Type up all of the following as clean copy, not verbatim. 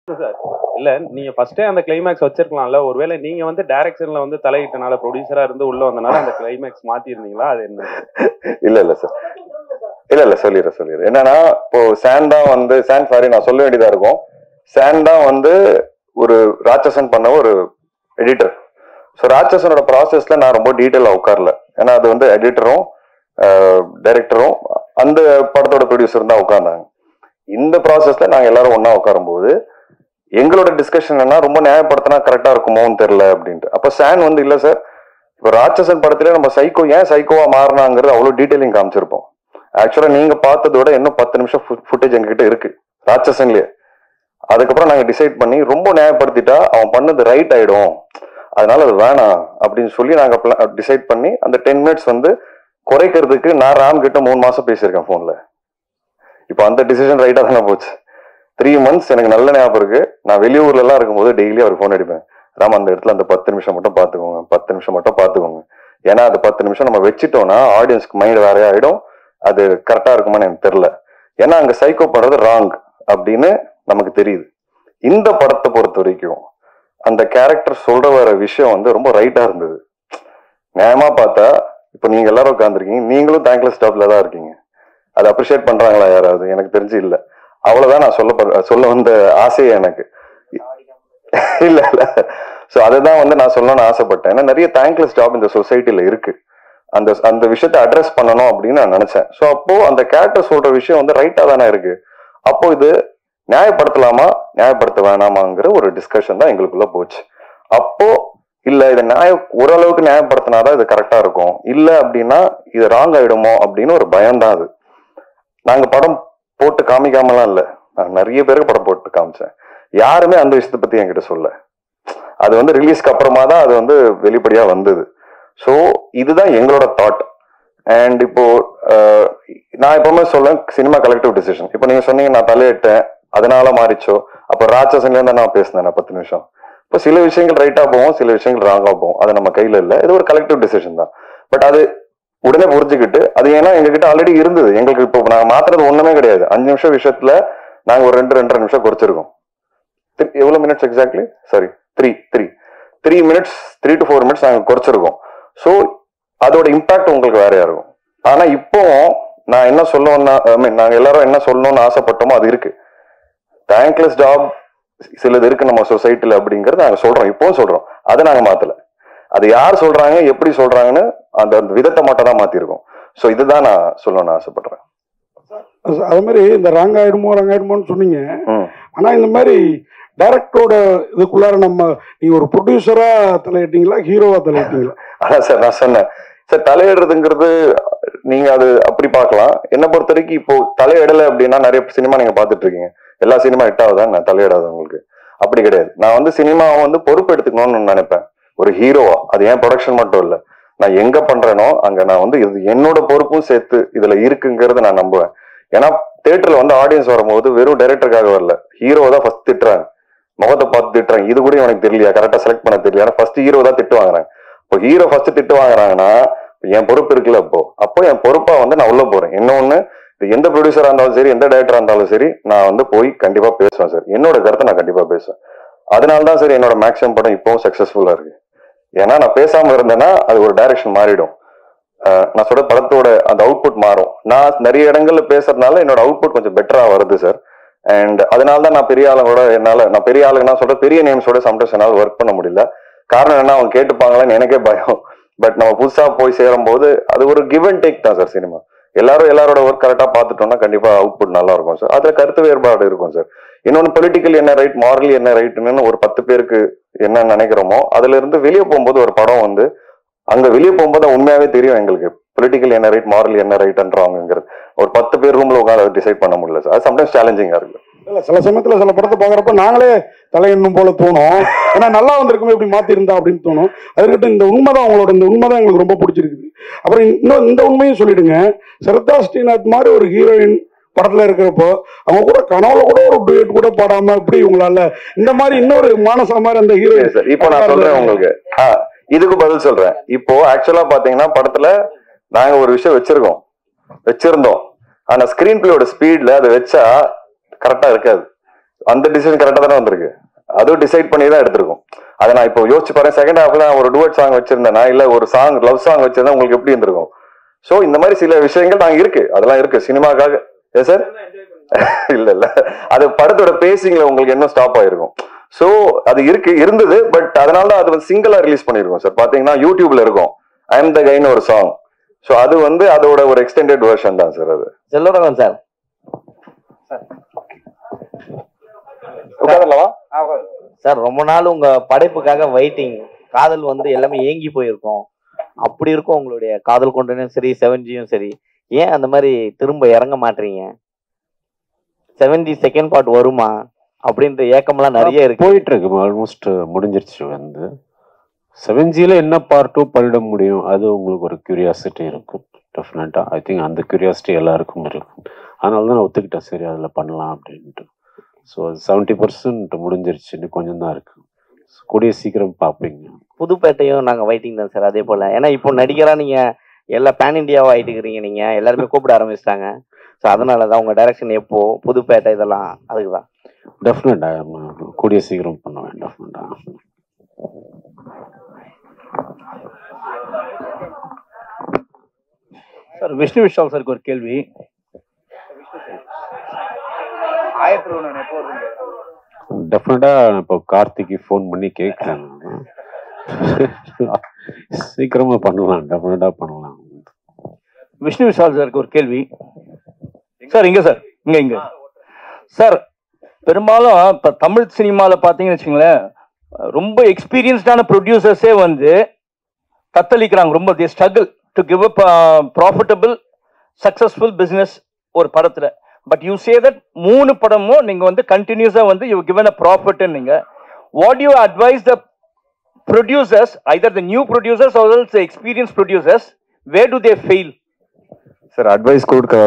Sir இல்ல நீங்க ஃபர்ஸ்டே அந்த கிளைமேக்ஸ் வச்சிருக்கலாம்ல. ஒருவேளை நீங்க வந்து டைரக்ஷன்ல வந்து தலையிட்டனால ப்ரொடியூசரா இருந்து உள்ள வந்தனால அந்த கிளைமேக்ஸ் மாத்தி இருந்தீங்களா? அது என்ன? இல்ல சார், இல்ல சொல்லிடுறேன். என்னன்னா இப்போ சான் தான் வந்து நான் சொல்ல வேண்டியதா இருக்கும். சான் தான் வந்து ஒரு ராட்சசன் பண்ண ஒரு எடிட்டர். ஸோ ராட்சசனோட ப்ராசஸ்ல நான் ரொம்ப டீட்டெயிலாக உட்காரல. ஏன்னா அது வந்து எடிட்டரும் டைரக்டரும் அந்த படத்தோட ப்ரொடியூசரும் தான் உட்கார்ந்தாங்க. இந்த ப்ராசஸ்ல நாங்கள் எல்லாரும் ஒன்னா உட்காரும் போது எங்களோட டிஸ்கஷன் என்ன, ரொம்ப நியாயப்படுத்தினா கரெக்டா இருக்குமோன்னு தெரியல அப்படின்ட்டு. அப்போ சான் வந்து இல்ல சார், இப்போ ராட்சசன் படத்துல நம்ம சைக்கோ ஏன் சைக்கோவா மாறினாங்கிறது அவ்வளோ டீட்டெயிலிங் காமிச்சிருப்போம். ஆக்சுவலா நீங்க பார்த்ததோட இன்னும் 10 நிமிஷம் ஃபுட்டேஜ் எங்ககிட்ட இருக்கு ராட்சசன்லயே. அதுக்கப்புறம் நாங்க டிசைட் பண்ணி ரொம்ப நியாயப்படுத்திட்டா அவன் பண்ணது ரைட் ஆயிடும், அதனால அது வேணாம் அப்படின்னு சொல்லி நாங்க டிசைட் பண்ணி அந்த 10 மினிட்ஸ் வந்து குறைக்கிறதுக்கு நான் ராம் கிட்ட 3 மாசம் பேசியிருக்கேன் போன்ல. இப்போ அந்த டிசிஷன் ரைட்டா தானே போச்சு. 3 months எனக்கு நல்ல ஞாபகம் இருக்கு. நான் வெளியூர்ல எல்லாம் இருக்கும்போது டெய்லி அவர் போன் அடிப்பேன். ராம் அந்த இடத்துல அந்த 10 நிமிஷம் மட்டும் பாத்துக்கோங்க, 10 நிமிஷம் மட்டும் பாத்துக்கோங்க. ஏன்னா அது 10 நிமிஷம் நம்ம வச்சுட்டோம்னா ஆடியன்ஸ்க்கு மைண்ட் வேற ஆயிடும், அது கரெக்டா இருக்குமான்னு எனக்கு தெரியல. ஏன்னா அங்க சைக்கோ பண்றது ராங் அப்படின்னு நமக்கு தெரியுது. இந்த படத்தை பொறுத்த வரைக்கும் அந்த கேரக்டர் சொல்ற வர விஷயம் வந்து ரொம்ப ரைட்டா இருந்தது. நியாயமா பார்த்தா இப்ப நீங்க எல்லாரும் உட்காந்துருக்கீங்க, நீங்களும் தேங்க்லெஸ் ஸ்டாப்ல தான் இருக்கீங்க. அதை அப்ரிஷியேட் பண்றாங்களா யாராவது? எனக்கு தெரிஞ்சு இல்ல. அவ்வளவுதான் நான் சொல்ல வந்த ஆசையே எனக்கு. இல்ல சோ அதுதான் வந்து நான் சொல்லணும்னு ஆசைப்பட்டேன். ஏன்னா நிறைய தேங்க்லெஸ் ஜாப் இந்த சொசைட்டில இருக்கு. அந்த விஷயத்தை அட்ரஸ் பண்ணணும் அப்படின்னு நான் நினைச்சேன். ஸோ அப்போ அந்த கேரக்டர் சொல்ற விஷயம் வந்து ரைட்டா தானே இருக்கு. அப்போ இது நியாயப்படுத்தலாமா நியாயப்படுத்த வேணாமாங்கிற ஒரு டிஸ்கஷன் தான் எங்களுக்குள்ள போச்சு. அப்போ இல்ல இதை ஓரளவுக்கு நியாயப்படுத்தினாதான் இது கரெக்டா இருக்கும், இல்ல அப்படின்னா இது ராங் ஆயிடுமோ அப்படின்னு ஒரு பயம் தான். அது நாங்க படம் போட்டு காமிக்காமலாம் இல்ல, நான் நிறைய பேருக்கு படம் போட்டு காமிச்சேன். யாருமே அந்த விஷயத்தை பத்தி என்கிட்ட சொல்ல. அது வந்து ரிலீஸ்க்கு அப்புறமா தான் அது வந்து வெளிப்படையா வந்தது. ஸோ இதுதான் எங்களோட தாட். அண்ட் இப்போ நான் எப்பவுமே சொல்ல சினிமா கலெக்டிவ் டிசிஷன். இப்போ நீங்க சொன்னீங்க நான் தலையிட்டேன் அதனால மாறிச்சோ, அப்போ ராட்சசன்ல இருந்தா நான் பேசினேன் 10 நிமிஷம். இப்போ சில விஷயங்கள் ரைட்டா போவோம், சில விஷயங்கள் ராங்கா போவோம், அது நம்ம கையில இல்லை. இது ஒரு கலெக்டிவ் டிசிஷன் தான். பட் அது உடனே புரிஞ்சுக்கிட்டு அது ஏன்னா எங்ககிட்ட ஆல்ரெடி இருந்தது. எங்களுக்கு இப்போ நாங்க மாத்துறது ஒண்ணுமே கிடையாது. 5 நிமிஷம் விஷயத்துல நாங்க ஒரு 2-2.5 நிமிஷம் குறைச்சிருக்கோம். எவ்வளவு minutes exactly? Sorry, 3 minutes 3 to 4 minutes நாங்க குறைச்சிருக்கோம். ஸோ அதோட இம்பாக்ட் உங்களுக்கு வேறையா இருக்கும். ஆனா இப்போ நான் என்ன சொல்லணும்னா, நாங்க எல்லாரும் என்ன சொல்லணும்னு ஆசைப்பட்டோமோ அது இருக்கு. தேங்க்லெஸ் ஜாப் சிலது இருக்கு நம்ம சொசைட்டில அப்படிங்கறது நாங்க சொல்றோம், இப்பவும் சொல்றோம். அதை நாங்க மாத்தல. அது யார் சொல்றாங்க எப்படி சொல்றாங்கன்னு அந்த விதத்தை மட்டும் தான் மாத்திருக்கோம். ஸோ இதுதான் நான் சொல்லணும்னு ஆசைப்படுறேன். அது மாதிரி இந்த ராங்காயிடுமோன்னு சொன்னீங்க. ஆனா இந்த மாதிரி டைரக்டரோட இதுக்குள்ளார நீங்க ஒரு ப்ரொடியூசரா தலையிட்டீங்களா, ஹீரோவா தலையிட்டீங்களா? அதான் சார் நான் சொன்னேன் சார், தலையிடுறதுங்கிறது நீங்க அது அப்படி பார்க்கலாம். என்ன பொறுத்த வரைக்கும் இப்போ தலையிடலை அப்படின்னா நிறைய சினிமா நீங்க பாத்துட்டு இருக்கீங்க, எல்லா சினிமா ஹிட் ஆகுதான் நான் தலையிடாத. உங்களுக்கு அப்படி கிடையாது. நான் வந்து சினிமாவை வந்து பொறுப்பு எடுத்துக்கணும்னு நினைப்பேன் ஒரு ஹீரோவா. அது ஏன் ப்ரொடக்ஷன் மட்டும் இல்ல, நான் எங்க பண்றேனோ அங்க நான் வந்து இது என்னோட பொறுப்பும் சேர்த்து இதுல இருக்குங்கிறத நான் நம்புவேன். ஏன்னா தியேட்டர்ல வந்து ஆடியன்ஸ் வரும்போது வெறும் டைரக்டருக்காக வரல, ஹீரோ தான் ஃபர்ஸ்ட் திட்டுறாங்க, முகத்தை பார்த்து திட்டுறாங்க. இது கூட எனக்கு தெரியலையா, கரெக்டா செலக்ட் பண்ண தெரியல, ஃபர்ஸ்ட் ஹீரோ தான் திட்டு வாங்குறாங்க. இப்போ ஹீரோ ஃபர்ஸ்ட் திட்டு வாங்குறாங்கன்னா என் பொறுப்பு இருக்குல்ல. அப்போ என் பொறுப்பா வந்து நான் உள்ள போறேன். இன்னொன்னு, எந்த ப்ரொடியூசரா இருந்தாலும் சரி, எந்த டைரக்டரா இருந்தாலும் சரி, நான் வந்து போய் கண்டிப்பா பேசுவேன் சார். என்னோட கருத்தை நான் கண்டிப்பா பேசுவேன். அதனால்தான் சார் என்னோட மேக்ஸிமம் படம் இப்பவும் சக்சஸ்ஃபுல்லா இருக்கு. ஏன்னா நான் பேசாம இருந்தேன்னா அது ஒரு டைரக்ஷன் மாறிடும். நான் சொல்ற படத்தோட அந்த அவுட்புட் மாறும். நான் நிறைய இடங்கள்ல பேசுறதுனால என்னோட அவுட்புட் கொஞ்சம் பெட்டரா வருது சார். அண்ட் அதனாலதான் நான் பெரிய ஆளுங்களோட நான் பெரிய ஆளுங்க சொல்ற பெரிய நேம்ஸோட சம்டைம்ஸ் என்னால் ஒர்க் பண்ண முடியல. காரணம் என்ன, அவங்க கேட்டுப்பாங்களான்னு எனக்கே பயம். பட் நம்ம புதுசா போய் சேரும் போது அது ஒரு கிவ் அண்ட் டேக் தான் சார். சினிமா எல்லாரோட ஒர்க் கரெக்டா பார்த்துட்டோம்னா கண்டிப்பா அவுட்புட் நல்லா இருக்கும் சார். அதுல கருத்து வேறுபாடு இருக்கும் சார். இன்னொன்னு, பொலிட்டிக்கல் என்ன ரைட், மாரலி என்ன ரைட்னு ஒரு 10 பேருக்கு என்ன நினைக்கிறோமோ அதுல இருந்து வெளியே போகும்போது ஒரு படம் வந்து அங்க வெளியே போகும்போது உண்மையாவே தெரியும் எங்களுக்கு பொலிட்டிக்கல் என்ன ரைட், மாரலி என்ன ரைட்ன்றாங்கிறது. ஒரு 10 பேர் ரூம்ல உட்காந்து டிசைட் பண்ண முடியல சார். அது சம்டைம்ஸ் சேலஞ்சிங்கா இருக்கு. இல்ல சில சமயத்துல சில படத்தை பாக்குறப்ப நாங்களே தலையெண்ணும் போல தோணும். ஏன்னா நல்லா வந்திருக்குமே இப்படி மாத்தி இருந்தா அப்படின்னு தோணும். அதுக்கிட்ட இந்த உண்மைதான், உங்களோட இந்த உண்மைதான் எங்களுக்கு ரொம்ப பிடிச்சிருக்குது. அப்புறம் இன்னும் இந்த உண்மையும் சொல்லிடுங்க, சரதா ஸ்ரீநாத் மாதிரி ஒரு ஹீரோயின் படத்துல இருக்கிறப்போ அவங்க கூட கனவுல கூட ஒரு டூயட் கூட பாடாம இப்படி உங்களால இந்த மாதிரி இன்னொரு மானசா மாதிரி அந்த ஹீரோயின் சார். இப்போ நான் சொல்றேன் உங்களுக்கு, இதுக்கு பதில் சொல்றேன். இப்போ ஆக்சுவலா பாத்தீங்கன்னா படத்துல நாங்க ஒரு விஷயம் வச்சிருந்தோம். ஆனா ஸ்கிரீன் பிளேயோட ஸ்பீட்ல அதை வச்சா கரெக்டா இருக்காது. அந்த டிசிஷன் கரெக்டாக தானே வந்திருக்கு. அதுவும் டிசைட் பண்ணி தான் எடுத்திருக்கோம். அதை நான் இப்போ யோசிச்சு பாருங்க, செகண்ட் ஹாஃப்ல நான் ஒரு டுவெட் சாங் வச்சிருந்தேன்னா இல்ல ஒரு சாங் லவ் சாங் வச்சிருந்தா உங்களுக்கு எப்படி இருந்திருக்கும்? ஸோ இந்த மாதிரி சில விஷயங்கள் நாங்கள் இருக்கு, அதெல்லாம் இருக்கு சினிமாக்காக. ஏ சார் இல்ல இல்ல, அது படத்தோட பேசிங்ல உங்களுக்கு என்ன ஸ்டாப் ஆயிருக்கும். ஸோ அது இருந்தது. பட் அதனால தான் அது வந்து சிங்கிளா ரிலீஸ் பண்ணிருக்கோம் சார். பாத்தீங்கன்னா யூடியூப்ல இருக்கும் ஐ எம் த கைன்னு ஒரு சாங். ஸோ அது வந்து அதோட ஒரு எக்ஸ்டெண்டட் வெர்ஷன் தான் சார். அது செல்வராகவன் சார். உட்காந்துடலாமா சார்? ரொம்ப நாள் உங்க படைப்புக்காக வெயிட்டிங். காதல் வந்து எல்லாமே ஏங்கி போயிருக்கோம். அப்படி இருக்கும் உங்களுடைய காதல் கொண்டனும் சரி 7Gயும் சரி. ஏன் அந்த மாதிரி திரும்ப இறங்க மாட்டீங்க? 7G செகண்ட் பார்ட் வருமா அப்படின்ற ஏக்கம்லாம் நிறைய இருக்கு. போயிட்டு இருக்கு, ஆல்மோஸ்ட் முடிஞ்சிருச்சு. வந்து 7Gல என்ன பார்ட் 2 பண்ணிட முடியும், அது உங்களுக்கு ஒரு கியூரியாசிட்டி இருக்கும் டெஃபினட்டா. ஐ திங்க் அந்த கியூரியாசிட்டி எல்லாருக்கும் இருக்கும். அதனால தான் நான் ஒத்துக்கிட்டேன், சரி அதில் பண்ணலாம் அப்படின்ட்டு. ஸோ அது 70% முடிஞ்சிருச்சு, இன்னும் கொஞ்சம் தான் இருக்கு. கூடிய சீக்கிரம் பார்ப்பீங்க. புதுப்பேட்டையும் நாங்கள் வெயிட்டிங் தான் சார். அதே போல ஏன்னா இப்போ நடிகராக நீங்க எல்லா பேன் இண்டியாவா ஆயிட்டுக்கிறீங்க, நீங்க எல்லாருமே கூப்பிட ஆரம்பிச்சிட்டாங்க. ஸோ அதனால தான் உங்க டைரக்ஷன் எப்போ புதுப்பேட்டை இதெல்லாம் அதுக்கு தான். டெஃபினட்டா கூடிய சீக்கிரம் பண்ணுவேன் டெஃபினட்டா. சார் விஷ்ணு விஷால் சாருக்கு ஒரு கேள்வி. டெஃபினட்டா இப்போ கார்த்திக்கு ஃபோன் பண்ணி கேட்குறேன். சீக்கிரமா பண்ணலாம், டெஃபினட்டா பண்ணலாம். விஷ்ணு விஷால் சாருக்கு ஒரு கேள்வி சார். இங்க சார், இங்க சார், பெரும்பாலும் இப்ப தமிழ் சினிமால பாத்தீங்கன்னு வச்சுங்களேன், ரொம்ப எக்ஸ்பீரியன்ஸ்டான ப்ரொடியூசர்ஸே வந்து தத்தளிக்கிறாங்க. ரொம்ப தி struggle to give up profitable successful business ஒரு படத்துல. பட் யூ சே தட் 3 படமும் நீங்க வந்து கண்டினியூஸா வந்து யூ கிவன் அ ப்ராஃபிட். நீங்க what you advice the producers, either the new producers or else the experienced producers, where do they fail? Sir advice கொடுக்குற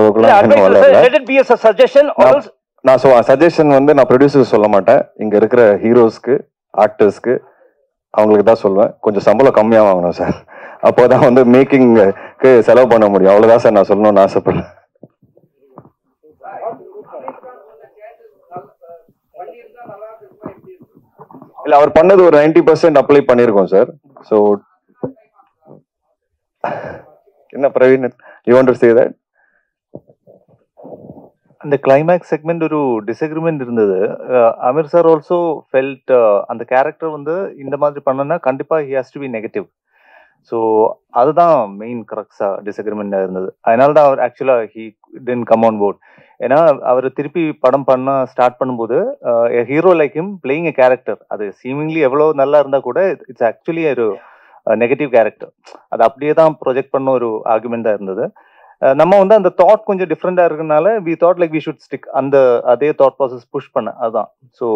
let it be as a suggestion or else. நான் suggestion வந்து நான் producer சொல்ல மாட்டேன். இங்க இருக்கிற ஹீரோஸ்க்கு ஆக்டர்ஸ்க்கு அவங்களுக்கு தான் சொல்லுவேன், கொஞ்சம் சம்பளம் கம்மியாக வாங்கணும் சார். அப்போதான் வந்து மேக்கிங்க்கு செலவு பண்ண முடியும். அவ்வளவுதான் சார் நான் சொல்லணும்னு ஆசைப்படுறேன். இல்ல அவர் பண்ணது ஒரு 90% அப்ளை பண்ணிருக்கோம் சார். சோ என்ன Praveen, you want to say that? அந்த கிளைமேக்ஸ் செக்மெண்ட் ஒரு டிஸ்அக்ரிமெண்ட் இருந்தது. அமீர் சார் ஆல்சோ ஃபெல்ட் அந்த கேரக்டர் வந்து இந்த மாதிரி பண்ணனா கண்டிப்பா he has to be negative. So அதுதான் மெயின் கரெக்டா டிஸ்அக்ரிமெண்டா இருந்தது. அதனால தான் அவர் ஆக்சுவலா he didn't come on board. ஏன்னா அவர் திருப்பி படம் பண்ண ஸ்டார்ட் பண்ணும்போது hero like him playing a character, அது சீமிங்லி எவ்வளோ நல்லா இருந்தா கூட இட்ஸ் ஆக்சுவலி ஒரு நெகட்டிவ் கேரக்டர். அது அப்படியே தான் ப்ரொஜெக்ட் பண்ண ஒரு ஆர்குமெண்ட் தான் இருந்தது. நம்ம வந்து அந்த தாட் கொஞ்சம் டிஃப்ரெண்டா இருக்கனால we thought like we should stick அந்த அதே தாட் ப்ராசஸ் புஷ் பண்ண அதுதான். ஸோ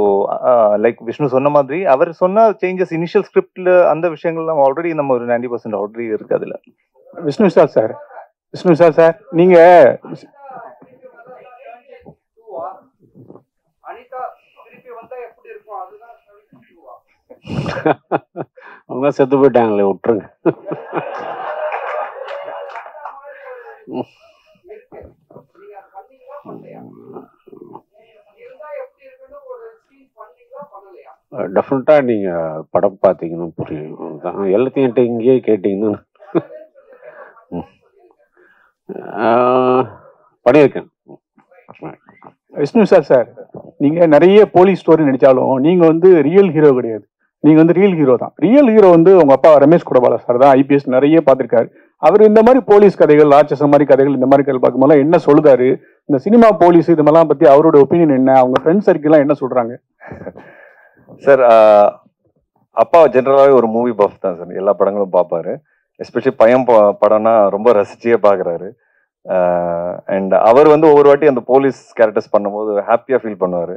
லைக் விஷ்ணு சொன்ன மாதிரி அவர் சொன்ன சேஞ்சஸ் இனிஷியல் ஸ்கிரிப்ட்ல அந்த விஷயங்கள்லாம் ஆல்ரெடி நம்ம ஒரு 90% ஆல்ரெடி இருக்கு அதுல. விஷ்ணு விஷால் சார் நீங்க அவங்க செத்து போயிட்டாங்களே, விட்டுருங்க. டெஃபினட்டா நீங்க படம் பார்த்தீங்கன்னா புரியும். எல்லாத்தையும் என்கிட்ட இங்கேயே கேட்டீங்கன்னா பண்ணியிருக்கேன். விஷ்ணு சார் நீங்க நிறைய போலீஸ் ஸ்டோரி நடிச்சாலும் நீங்க வந்து ரியல் ஹீரோ கிடையாது. நீங்க வந்து ரியல் ஹீரோ தான். ரியல் ஹீரோ வந்து உங்க அப்பா ரமேஷ் குடபால சார் தான். IPS நிறைய பார்த்திருக்காரு. அவர் இந்த மாதிரி போலீஸ் கதைகள், ராட்சசம் மாதிரி கதைகள், இந்த மாதிரி கதை பார்க்கும்போது என்ன சொல்லுதாரு, இந்த சினிமா போலீஸ் இது மாதிரிலாம் பத்தி அவரோட ஒப்பீனியன் என்ன, அவங்க ஃப்ரெண்ட்ஸ் சர்க்கிள்லாம் என்ன சொல்றாங்க? சார் அப்பா ஜென்ரலாகவே ஒரு மூவி பஃப் தான் சார். எல்லா படங்களும் பார்ப்பாரு. எஸ்பெஷலி பையன் படம்னா ரொம்ப ரசிச்சியே பார்க்குறாரு. அண்ட் அவர் வந்து ஒவ்வொரு வாட்டி அந்த போலீஸ் கேரக்டர்ஸ் பண்ணும்போது ஹாப்பியாக ஃபீல் பண்ணுவார்.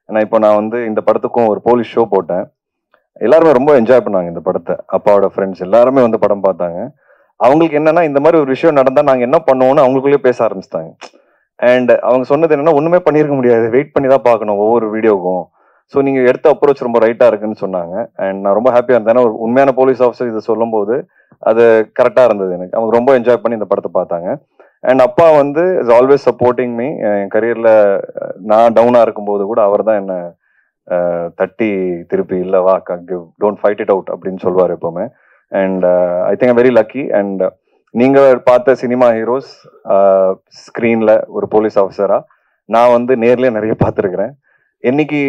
ஏன்னா இப்போ நான் வந்து இந்த படத்துக்கும் ஒரு போலீஸ் ஷோ போட்டேன். எல்லாருமே ரொம்ப என்ஜாய் பண்ணாங்க இந்த படத்தை. அப்பாவோட ஃப்ரெண்ட்ஸ் எல்லாருமே வந்து படம் பார்த்தாங்க. அவங்களுக்கு என்னன்னா இந்த மாதிரி ஒரு விஷயம் நடந்தால் நாங்கள் என்ன பண்ணுவோம்னு அவங்களுக்குள்ளேயே பேச ஆரம்பிச்சிட்டாங்க. அண்ட் அவங்க சொன்னது என்னன்னா ஒன்றுமே பண்ணியிருக்க முடியாது, வெயிட் பண்ணி தான் பார்க்கணும் ஒவ்வொரு வீடியோக்கும். ஸோ நீங்கள் எடுத்த அப்ரோச் ரொம்ப ரைட்டாக இருக்குன்னு சொன்னாங்க. அண்ட் நான் ரொம்ப ஹாப்பியாக இருந்தேன். ஏன்னா ஒரு உண்மையான போலீஸ் ஆஃபீஸர் இதை சொல்லும் போது அது கரெக்டாக இருந்தது எனக்கு. அவங்க ரொம்ப என்ஜாய் பண்ணி இந்த படத்தை பார்த்தாங்க. அண்ட் அப்பா வந்து இஸ் ஆல்வேஸ் சப்போர்ட்டிங் மீ. என் கரியரில் நான் டவுனாக இருக்கும்போது கூட அவர் தான் என்னை தட்டி திருப்பி இல்லை வா டோன்ட் ஃபைட் இட் அவுட் அப்படின்னு சொல்லுவார் எப்பவுமே. And I think very lucky. And நீங்க பார்த்த சினிமா ஹீரோஸ் ஸ்க்ரீன்ல ஒரு போலீஸ் ஆஃபீஸரா நான் வந்து நேர்லயே நிறைய பார்த்துருக்கிறேன். என்னைக்கு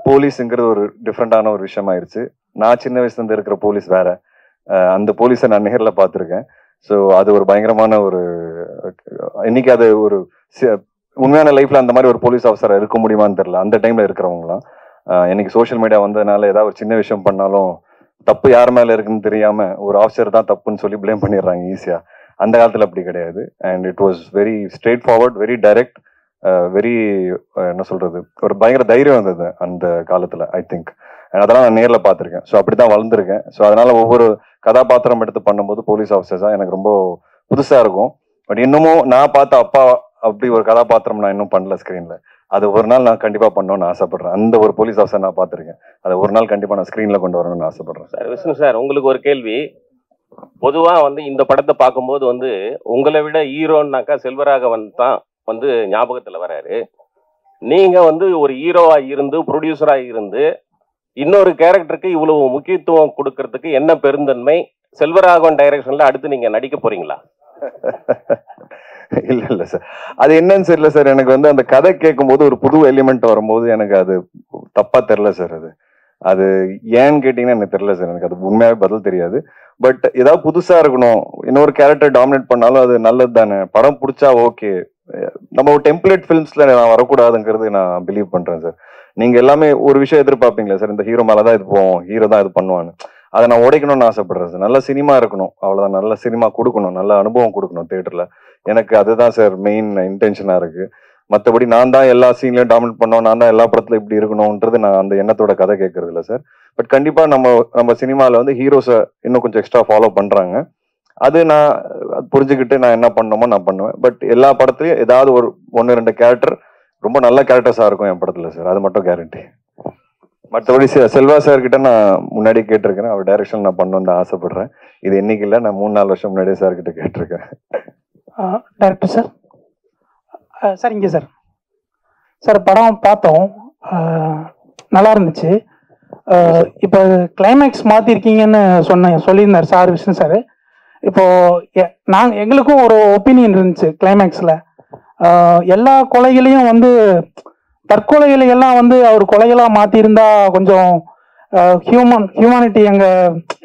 போலீஸுங்கிறது ஒரு டிஃப்ரெண்டான ஒரு விஷயம் ஆயிடுச்சு. நான் சின்ன வயசுல இருந்து இருக்கிற போலீஸ் வேற, அந்த போலீஸை நான் நேரில் பார்த்துருக்கேன். ஸோ அது ஒரு பயங்கரமான ஒரு இன்னைக்கு அது ஒரு உண்மையான லைஃப்ல அந்த மாதிரி ஒரு போலீஸ் ஆஃபீஸரா இருக்க முடியுமான்னு தெரியல. அந்த டைம்ல இருக்கிறவங்களாம் இன்னைக்கு சோஷியல் மீடியா வந்ததுனால ஏதாவது ஒரு சின்ன விஷயம் பண்ணாலும் தப்பு யார் மேல இருக்குன்னு தெரியாம ஒரு ஆஃபீஸர் தான் தப்புன்னு சொல்லி பிளேம் பண்ணிடுறாங்க ஈஸியா. அந்த காலத்துல அப்படி கிடையாது. And it was very straight forward, very direct, very என்ன சொல்றது, ஒரு பயங்கர தைரியம் இருந்தது அந்த காலத்துல ஐ திங்க். அதெல்லாம் நான் நேரில் பார்த்துருக்கேன். ஸோ அப்படிதான் வளர்ந்துருக்கேன். ஸோ அதனால ஒவ்வொரு கதாபாத்திரம் எடுத்து பண்ணும்போது போலீஸ் ஆஃபீஸர்ஸா எனக்கு ரொம்ப புதுசா இருக்கும். பட் இன்னமும் நான் பார்த்த அப்பா அப்படி ஒரு கதாபாத்திரம் நான் இன்னும் பண்ணல ஸ்க்ரீன்ல. அது ஒரு நாள் நான் கண்டிப்பா பண்ணணும்னு ஆசைப்படுறேன். அந்த ஒரு போலீஸ் ஆஃபீஸர் நான் பார்த்துருக்கேன். அதை ஒரு நாள் கண்டிப்பா நான் ஸ்க்ரீன்ல கொண்டு வரணும்னு ஆசைப்படுறேன். சார் விஷ்ணு சார், உங்களுக்கு ஒரு கேள்வி. பொதுவா வந்து இந்த படத்தை பார்க்கும்போது வந்து உங்களை விட ஹீரோன்னாக்கா செல்வராகவன் தான் வந்து ஞாபகத்துல வராரு. நீங்க வந்து ஒரு ஹீரோவா இருந்து ப்ரொடியூசரா இருந்து இன்னொரு கேரக்டருக்கு இவ்வளவு முக்கியத்துவம் கொடுக்கறதுக்கு என்ன பெருந்தன்மை? செல்வராகவன் டைரக்ஷன்ல அடுத்து நீங்க நடிக்க போறீங்களா? இல்ல சார், அது என்னன்னு தெரியல சார். எனக்கு வந்து அந்த கதை கேட்கும் போது ஒரு புது எலிமெண்ட் வரும்போது எனக்கு அது தப்பா தெரியல சார். அது ஏன்னு கேட்டீங்கன்னா எனக்கு தெரியல சார். எனக்கு அது உண்மையாவே பதில் தெரியாது. பட் ஏதாவது புதுசா இருக்கணும், இன்னொரு கேரக்டர் டாமினேட் பண்ணாலும் அது நல்லது தானே. படம் பிடிச்சா ஓகே. நம்ம ஒரு டெம்ப்ளேட் ஃபிலிம்ஸ்ல நான் வரக்கூடாதுங்கிறது நான் பிலீவ் பண்றேன் சார். நீங்க எல்லாமே ஒரு விஷயம் எதிர்பார்ப்பீங்களா சார், இந்த ஹீரோ மேலதான் இது போவோம், ஹீரோ தான் இது பண்ணுவான்னு. அதை நான் உடைக்கணும்னு ஆசைப்படுறேன் சார். நல்ல சினிமா இருக்கணும், அவ்வளவுதான். நல்ல சினிமா கொடுக்கணும், நல்ல அனுபவம் கொடுக்கணும் தியேட்டர்ல. எனக்கு அதுதான் சார் மெயின் இன்டென்ஷனா இருக்கு. மற்றபடி நான் தான் எல்லா சீன்லயும் டாமினேட் பண்ணோம், நான் தான் எல்லா படத்துல இப்படி இருக்கணும்ன்றது நான் அந்த எண்ணத்தோட கதை கேட்கறது இல்லை சார். பட் கண்டிப்பா நம்ம சினிமாவில் வந்து ஹீரோஸை இன்னும் கொஞ்சம் எக்ஸ்ட்ரா ஃபாலோ பண்றாங்க. அது நான் புரிஞ்சுக்கிட்டு நான் என்ன பண்ணணுமோ நான் பண்ணுவேன். பட் எல்லா படத்துலயும் ஏதாவது ஒரு 1-2 கேரக்டர் ரொம்ப நல்ல கேரக்டர்ஸா இருக்கும் என் படத்துல சார். அது மட்டும் கேரண்டி. மற்றபடி செல்வா சார் கிட்ட நான் முன்னாடி கேட்டிருக்கேன், அவர் டைரக்ஷன் நான் பண்ணணும்னு ஆசைப்படுறேன். இது என்னைக்கு இல்லை, நான் 3-4 வருஷம் முன்னாடியே சார் கிட்ட கேட்டிருக்கேன். டைரக்டர் சார், சார் இங்கே சார். சார் படம் பார்த்தோம், நல்லா இருந்துச்சு. இப்போ கிளைமேக்ஸ் மாற்றிருக்கீங்கன்னு சொல்லியிருந்தார் சார், விஷ்ணு சார். இப்போ எங்களுக்கும் ஒரு ஒப்பீனியன் இருந்துச்சு கிளைமேக்ஸில். எல்லா கொலைகளையும் வந்து தற்கொலைகளை எல்லாம் வந்து அவர் கொலைகளாக மாற்றிருந்தா கொஞ்சம் ஹியூமானிட்டி அங்கே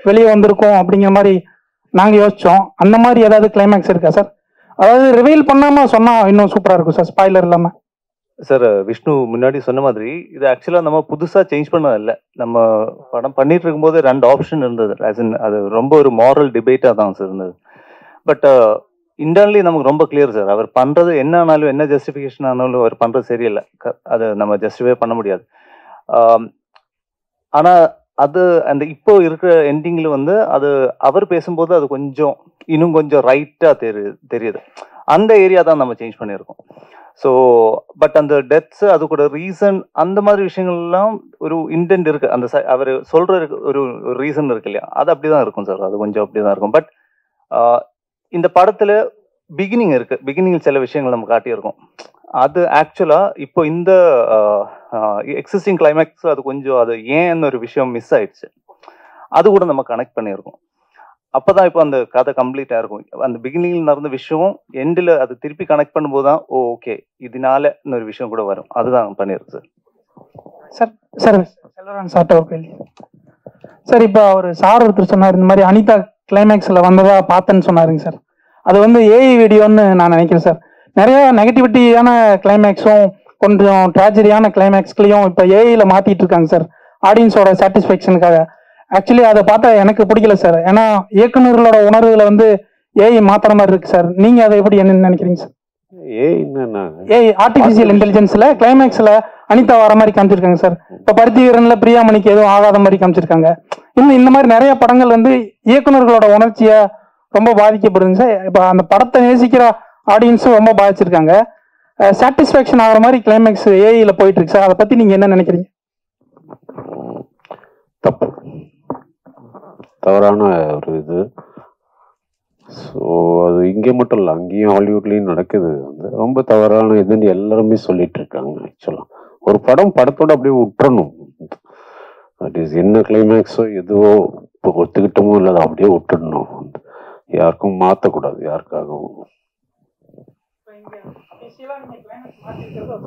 வெளியே வந்திருக்கும் அப்படிங்கிற மாதிரி நாங்கள் யோசித்தோம். அந்த மாதிரி ஏதாவது கிளைமேக்ஸ் இருக்கா சார்? அதாவது ரிவீல் பண்ணாமல் சொன்னால் இன்னும் சூப்பராக இருக்கும் சார், ஸ்பாய்லர் இல்லாமல். சார் விஷ்ணு முன்னாடி சொன்ன மாதிரி இது ஆக்சுவலாக நம்ம புதுசாக சேஞ்ச் பண்ணது இல்லை. நம்ம படம் பண்ணிட்டு இருக்கும்போது 2 ஆப்ஷன் இருந்தது. அது ரொம்ப ஒரு மாரல் டிபேட்டாக தான் சார் இருந்தது. பட் இன்டர்னலி நமக்கு ரொம்ப கிளியர் சார். அவர் பண்ணுறது என்ன ஆனாலும், என்ன ஜஸ்டிஃபிகேஷன் ஆனாலும் அவர் பண்ணுறது சரியில்லை. அதை நம்ம ஜஸ்டிஃபை பண்ண முடியாது. ஆனால் அது அந்த இப்போ இருக்கிற எண்டிங்கில் வந்து அது அவர் பேசும்போது அது கொஞ்சம் இன்னும் கொஞ்சம் ரைட்டாக தெரியுது. அந்த ஏரியா தான் நம்ம சேஞ்ச் பண்ணியிருக்கோம். ஸோ பட் அந்த டெத்ஸ், அது கூட ரீசன், அந்த மாதிரி விஷயங்கள்லாம் ஒரு இன்டென்ட் இருக்கு. அந்த அவர் சொல்ற ஒரு ரீசன் இருக்கு இல்லையா, அது அப்படிதான் இருக்கும் சார். அது கொஞ்சம் அப்படிதான் இருக்கும். பட் இந்த படத்துல பிகினிங் இருக்கு. பிகினிங் சில விஷயங்கள் நம்ம காட்டியிருக்கோம். அது ஆக்சுவலா இப்போ இந்த எக்ஸிஸ்டிங் கிளைமேக்ஸ் அது கொஞ்சம் அது ஏன்னு ஒரு விஷயம் மிஸ் ஆயிடுச்சு. அது கூட நம்ம கனெக்ட் பண்ணியிருக்கோம். அப்பதான் இப்போ அந்த கதை கம்ப்ளீட்டா இருக்கும். அந்த பிகினிங்ல நடந்த விஷயம் எண்டில் அது திருப்பி கனெக்ட் பண்ணும்போது தான் ஓகே இதனால இன்னொரு விஷயம் கூட வரும். அதுதான் பண்ணிருக்கு சார். சார் செல்வரான் சார்ட்ட ஒரு கேள்வி சார். இப்போ அவர் சார் ஒருத்தர் சொன்னார், இந்த மாதிரி அனிதா கிளைமேக்ஸ்ல வந்ததா பார்த்தேன்னு சொன்னாருங்க சார். அது வந்து ஏஐ வீடியோன்னு நான் நினைக்கிறேன் சார். நிறைய நெகட்டிவிட்டியான கிளைமேக்ஸும் கொஞ்சம் ட்ராஜடியான கிளைமேக்ஸ்களையும் இப்போ ஏஐல மாத்திட்டு இருக்காங்க சார், ஆடியன்ஸோட சாட்டிஸ்ஃபேக்ஷனுக்காக. ஆக்சுவலி அதை பார்த்தா எனக்கு பிடிக்கல சார். ஏன்னா இயக்குநர்களோட உணர்வுகளை வந்து ஏஐ மாத்துற மாதிரி இருக்கு சார். நீங்க அதை எப்படி என்ன நினைக்கிறீங்க சார்? ஏஐ ஆர்டிபிஷியல் இன்டெலிஜென்ஸ்ல கிளைமேக்ஸ்ல அனிதா வர மாதிரி காமிச்சிருக்காங்க சார். இப்ப பருத்தி வீரன்ல பிரியாமணிக்கு எதுவும் ஆகாத மாதிரி காமிச்சிருக்காங்க. இன்னும் இந்த மாதிரி நிறைய படங்கள் வந்து இயக்குநர்களோட உணர்ச்சிய ரொம்ப பாதிக்கப்படுதுங்க சார். இப்ப அந்த படத்தை நேசிக்கிற ஆடியன்ஸும் ரொம்ப பாதிச்சிருக்காங்க. சாட்டிஸ்ஃபேக்ஷன் ஆகிற மாதிரி கிளைமேக்ஸ் ஏஐல போயிட்டு இருக்கு சார். அதை பத்தி நீங்க என்ன நினைக்கிறீங்க? தப்பு, தவறான ஒரு இது. ஸோ அது இங்கே மட்டும் இல்லை, அங்கேயும் ஹாலிவுட்லேயும் நடக்குது. வந்து ரொம்ப தவறான இதுன்னு எல்லாருமே சொல்லிட்டு இருக்காங்க. ஆக்சுவலாக ஒரு படத்தோட அப்படியே விட்டுறணும். தட் இஸ் என்ன கிளைமேக்ஸோ எதுவோ இப்போ ஒத்துக்கிட்டமோ இல்லை, அதை அப்படியே விட்டுடணும். யாருக்கும் மாற்றக்கூடாது யாருக்காகவும்.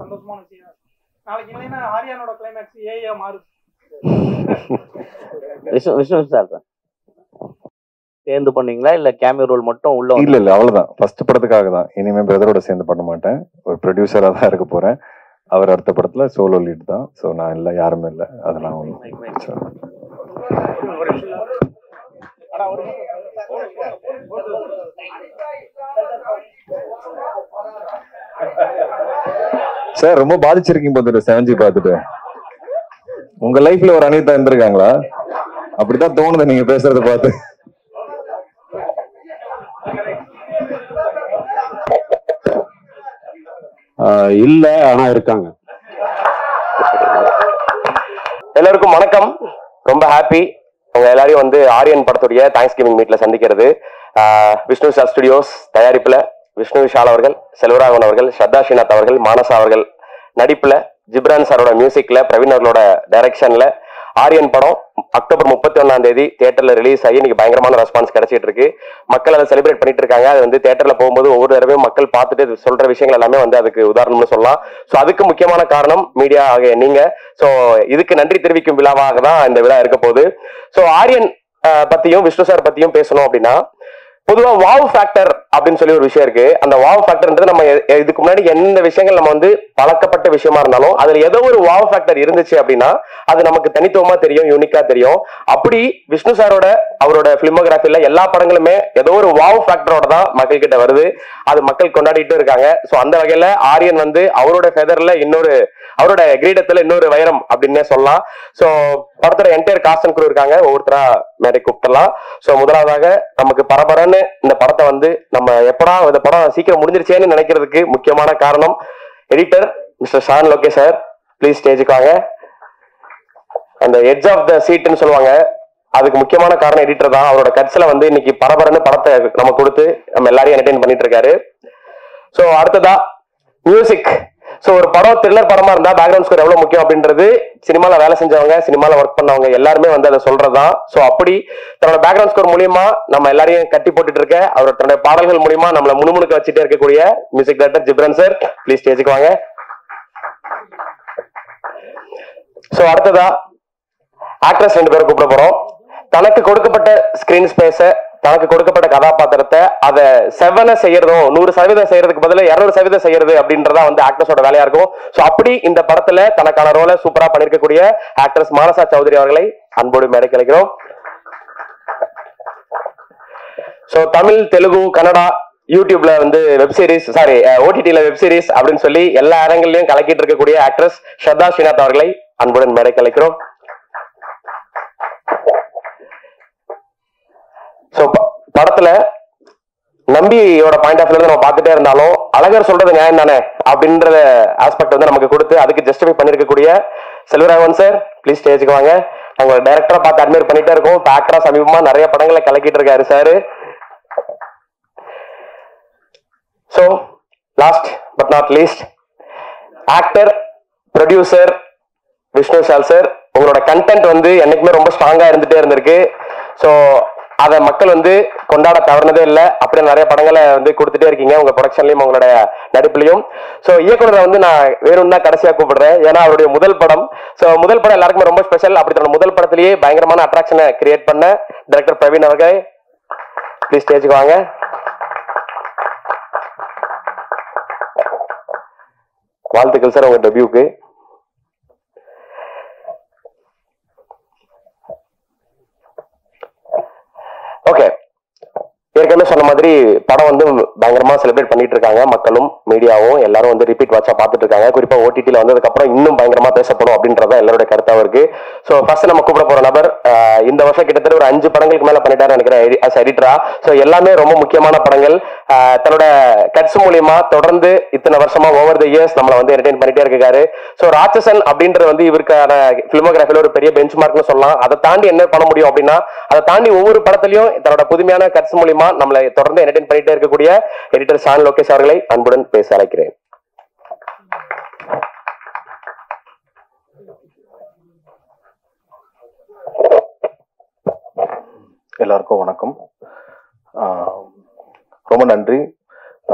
சந்தோஷமான விஷயம். நாளைக்கு இல்லைன்னா ஆரியானோட கிளைமேக்ஸ் ஏஐயா மாறுது. விஷ்ணு சார் சேர்ந்து பண்ணீங்களா இல்ல கேமியோ ரோல் மட்டும் உள்ள? இல்ல அவ்வளவுதான், ஃபர்ஸ்ட் படத்துக்காக தான். இனிமே பிரதரோட சேர்ந்து பண்ண மாட்டேன், ஒரு ப்ரொடியூசரா தான் இருக்க போறேன். அவர் அடுத்த படத்துல சோலோ லீட் தான். ஸோ நான் இல்லை, யாருமே இல்லை. அதெல்லாம் சார் ரொம்ப பாதிச்சிருக்கீங்க பார்த்துட்டு 7G பார்த்துட்டு. உங்க லைஃப்ல ஒரு அனிதா இருந்திருக்காங்களா? அப்படித்தான் தோணுது நீங்க பேசுறத பார்த்து. இல்ல, ஆனா இருக்காங்க. எல்லாருக்கும் வணக்கம். ரொம்ப ஹாப்பி உங்க எல்லாரையும் வந்து ஆரியன் படத்துடைய தேங்க்ஸ் கிவிங் மீட்ல சந்திக்கிறது. விஷ்ணு விஷால் ஸ்டுடியோஸ் தயாரிப்புல விஷ்ணு விஷால் அவர்கள், செல்வராகவன் அவர்கள், ஸ்ரத்தா ஸ்ரீநாத் அவர்கள், மானசா அவர்கள் நடிப்புல, ஜிப்ரான் சாரோட மியூசிக்ல, பிரவீன் அவர்களோட டைரக்ஷன்ல ஆரியன் படம் அக்டோபர் 31 தியேட்டர்ல ரிலீஸ் ஆகி இன்னைக்கு பயங்கரமான ரெஸ்பான்ஸ் கிடைச்சிட்டு இருக்கு. மக்கள் அதை செலிப்ரேட் பண்ணிட்டு இருக்காங்க. அது வந்து தியேட்டர்ல போகும்போது ஒவ்வொரு தடவையும் மக்கள் பார்த்துட்டு சொல்ற விஷயங்கள் எல்லாமே வந்து அதுக்கு உதாரணம்னு சொல்லலாம். ஸோ அதுக்கு முக்கியமான காரணம் மீடியா ஆகிய நீங்க. ஸோ இதுக்கு நன்றி தெரிவிக்கும் விழாவாக தான் இந்த விழா இருக்க போகுது. ஸோ ஆரியன் பத்தியும் விஷ்ணு சார் பத்தியும் பேசணும் அப்படின்னா, பொதுவா வாவ் ஃபேக்டர் அப்படின்னு சொல்லி ஒரு விஷயம் இருக்கு. அந்த வாவ் ஃபேக்டர்ன்றது நம்ம இதுக்கு முன்னாடி எந்த விஷயங்கள் நம்ம வந்து பழக்கப்பட்ட விஷயமா இருந்தாலும் அதுல ஏதோ ஒரு வாவ் ஃபேக்டர் இருந்துச்சு அப்படின்னா அது நமக்கு தனித்துவமா தெரியும், யூனிக்கா தெரியும். அப்படி விஷ்ணு சாரோட அவரோட பிலிமோகிராஃபில எல்லா படங்களுமே ஏதோ ஒரு வாவ் ஃபேக்டரோட தான் மக்கள் கிட்ட வருது. அது மக்கள் கொண்டாடிட்டு இருக்காங்க. ஸோ அந்த வகையில ஆரியன் வந்து அவரோட ஃபெதர்ல இன்னொரு, அவரோட கிரீடத்துல இன்னொரு வைரம் அப்படின்னே சொல்லலாம். ஸோ படத்தோட என்டையர் காஸ்ட் அண்ட் குரூ இருக்காங்க. ஒவ்வொருத்தரா மேடை கூப்பிடலாம். ஸோ முதலாவதாக நமக்கு பரபரன்னு இந்த படத்தை வந்து நம்ம எப்படா இந்த படம் சீக்கிரம் முடிஞ்சிருச்சேன்னு நினைக்கிறதுக்கு முக்கியமான காரணம் எடிட்டர் மிஸ்டர் ஷான் லோகே சார். ப்ளீஸ் ஸ்டேஜுக்கு வாங்க. அந்த எட்ஜ் ஆஃப் த சீட்னு சொல்லுவாங்க, அதுக்கு முக்கியமான காரணம் எடிட்டர் தான். அவரோட கட்ஸ்ல வந்து இன்னைக்கு பரபரன்னு படத்தை நம்ம கொடுத்து நம்ம எல்லாரையும் என்டர்டெயின் பண்ணிட்டு இருக்காரு. ஸோ அடுத்ததா மியூசிக். ஸோ ஒரு படம் த்ரில்லர் படமா இருந்தா பேக்ரவுண்ட் ஸ்கோர் எவ்வளவு முக்கியம் அப்படின்றது சினிமால வேலை செஞ்சவங்க, சினிமால ஒர்க் பண்ணவங்க எல்லாருமே வந்து அதை சொல்றதுதான். ஸோ அப்படி தன்னோட பேக்ரவுண்ட் ஸ்கோர் மூலியமா நம்ம எல்லாரையும் கட்டி போட்டுட்டு இருக்க, அவரோட தன்னுடைய பாடல்கள் மூலியமா நம்மளை முணுமுணுக்க வச்சுட்டே இருக்கக்கூடிய music director Ghibran sir, please ஸ்டேஜுக்கு வாங்க. ஸோ அடுத்ததா ஆக்ட்ரஸ் 2 பேரை கூப்பிட போறோம். தனக்கு கொடுக்கப்பட்ட ஸ்கிரீன் ஸ்பேஸ, தனக்கு கொடுக்கப்பட்ட கதாபாத்திரத்தை அதை 7 செய்யறதும் 100% செய்யறதுக்கு பதில 200% செய்யறது அப்படின்றதா வந்து ஆக்ட்ரஸோட வேலையா இருக்கும். சோ அப்படி இந்த படத்துல தனக்கான ரோலை சூப்பரா பண்ணிருக்கக்கூடிய ஆக்ட்ரஸ் மானசா சௌத்ரி அவர்களை அன்போடு மேடை கிடைக்கிறோம். சோ தமிழ், தெலுங்கு, கன்னடா, யூடியூப்ல வந்து வெப் சீரிஸ், ஓடிடில வெப் சீரிஸ் அப்படின்னு சொல்லி எல்லா இடங்கள்லயும் கலக்கிட்டு இருக்கக்கூடிய ஆக்ட்ரஸ் ஸ்ரத்தா ஸ்ரீநாத் அவர்களை அன்புடன் மேடை கிடைக்கிறோம். சோ படத்துல நம்பியோட பாயிண்ட் ஆஃப் வியூல நம்ம பார்த்துட்டே இருந்தாலும் அழகர் சொல்றது நியாயம் தானே அப்படின்ற ஆஸ்பெக்ட் வந்து நமக்கு கொடுத்து அதுக்கு ஜஸ்டிஃபை பண்ணிருக்கக்கூடிய செல்வராகவன் சார், ப்ளீஸ் ஸ்டேஜுக்கு வாங்க. அவங்க டைரக்டரா பார்த்து அட்மையர் பண்ணிட்டே இருக்கோம். ஆக்டரா சமீபமா நிறைய படங்களை கலக்கிட்டு இருக்காரு sir. So last but not least, actor, producer Vishnu Vishal sir. உங்களோட கண்டென்ட் வந்து என்னைக்குமே ரொம்ப ஸ்ட்ராங்கா இருந்துட்டே இருந்திருக்கு. ஸோ அதை மக்கள் வந்து கொண்டாட தவறுனதே இல்லை. அப்படி நிறைய படங்களை வந்து கொடுத்துட்டே இருக்கீங்க உங்க ப்ரொடக்ஷன்லயும் உங்களோட நடிப்புலையும். ஸோ இயக்குனரை வந்து நான் வேணும்னு தான் கடைசியா கூப்பிடுறேன், ஏன்னா அவருடைய முதல் படம். ஸோ முதல் படம் எல்லாருக்குமே ரொம்ப ஸ்பெஷல். அப்படி தன்னோட முதல் படத்திலேயே பயங்கரமான அட்ராக்ஷனை கிரியேட் பண்ண டைரக்டர் பிரவீன் அவர்கள், ப்ளீஸ் ஸ்டேஜுக்கு வாங்க. வாழ்த்துக்கள் சார் உங்க டெபியூக்கு. ஓகே, ஏற்கனவே சொன்ன மாதிரி படம் வந்து பயங்கரமா செலிப்ரேட் பண்ணிட்டு இருக்காங்க. மக்களும் மீடியாவும் எல்லாரும் வந்து ரிப்பீட் வாட்சா பார்த்துட்டு இருக்காங்க. குறிப்பா ஓடிடில வந்ததுக்கு அப்புறம் இன்னும் பயங்கரமா பேசப்படும் அப்படின்றத எல்லாரோட கருத்தாவும் இருக்கு. ஸோ ஃபர்ஸ்ட் நம்ம கூப்பிட போற நபர் இந்த வருஷம் கிட்டத்தட்ட ஒரு 5 படங்களுக்கு மேல பண்ணிட்டாரு நினைக்கிறேன் அஸ் எடிட்டரா. ஸோ எல்லாமே ரொம்ப முக்கியமான படங்கள். தன்னோட கட்ஸ் மூலியமா தொடர்ந்து இத்தனை வருஷமா ஓவர் த இயர்ஸ் நம்மளை வந்து என்டர்டெயின் பண்ணிட்டே இருக்காரு. ஸோ ராட்சசன் அப்படின்றது வந்து இவருக்கான பிலிமோகிராஃபில ஒரு பெரிய பெஞ்ச் மார்க்னு சொல்லலாம். அதை தாண்டி என்ன பண்ண முடியும் அப்படின்னா, அதை தாண்டி ஒவ்வொரு படத்திலையும் தன்னோட புதுமையான கட்ஸ் மூலியமா நம்மளை தொடர்ந்து என்டர்டெயின் பண்ணிட்டே இருக்கக்கூடிய எடிட்டர் ஷான் லோகேஷ் அவர்களை அன்புடன் பேச அழைக்கிறேன். எல்லாருக்கும் வணக்கம். ரொம்ப நன்றி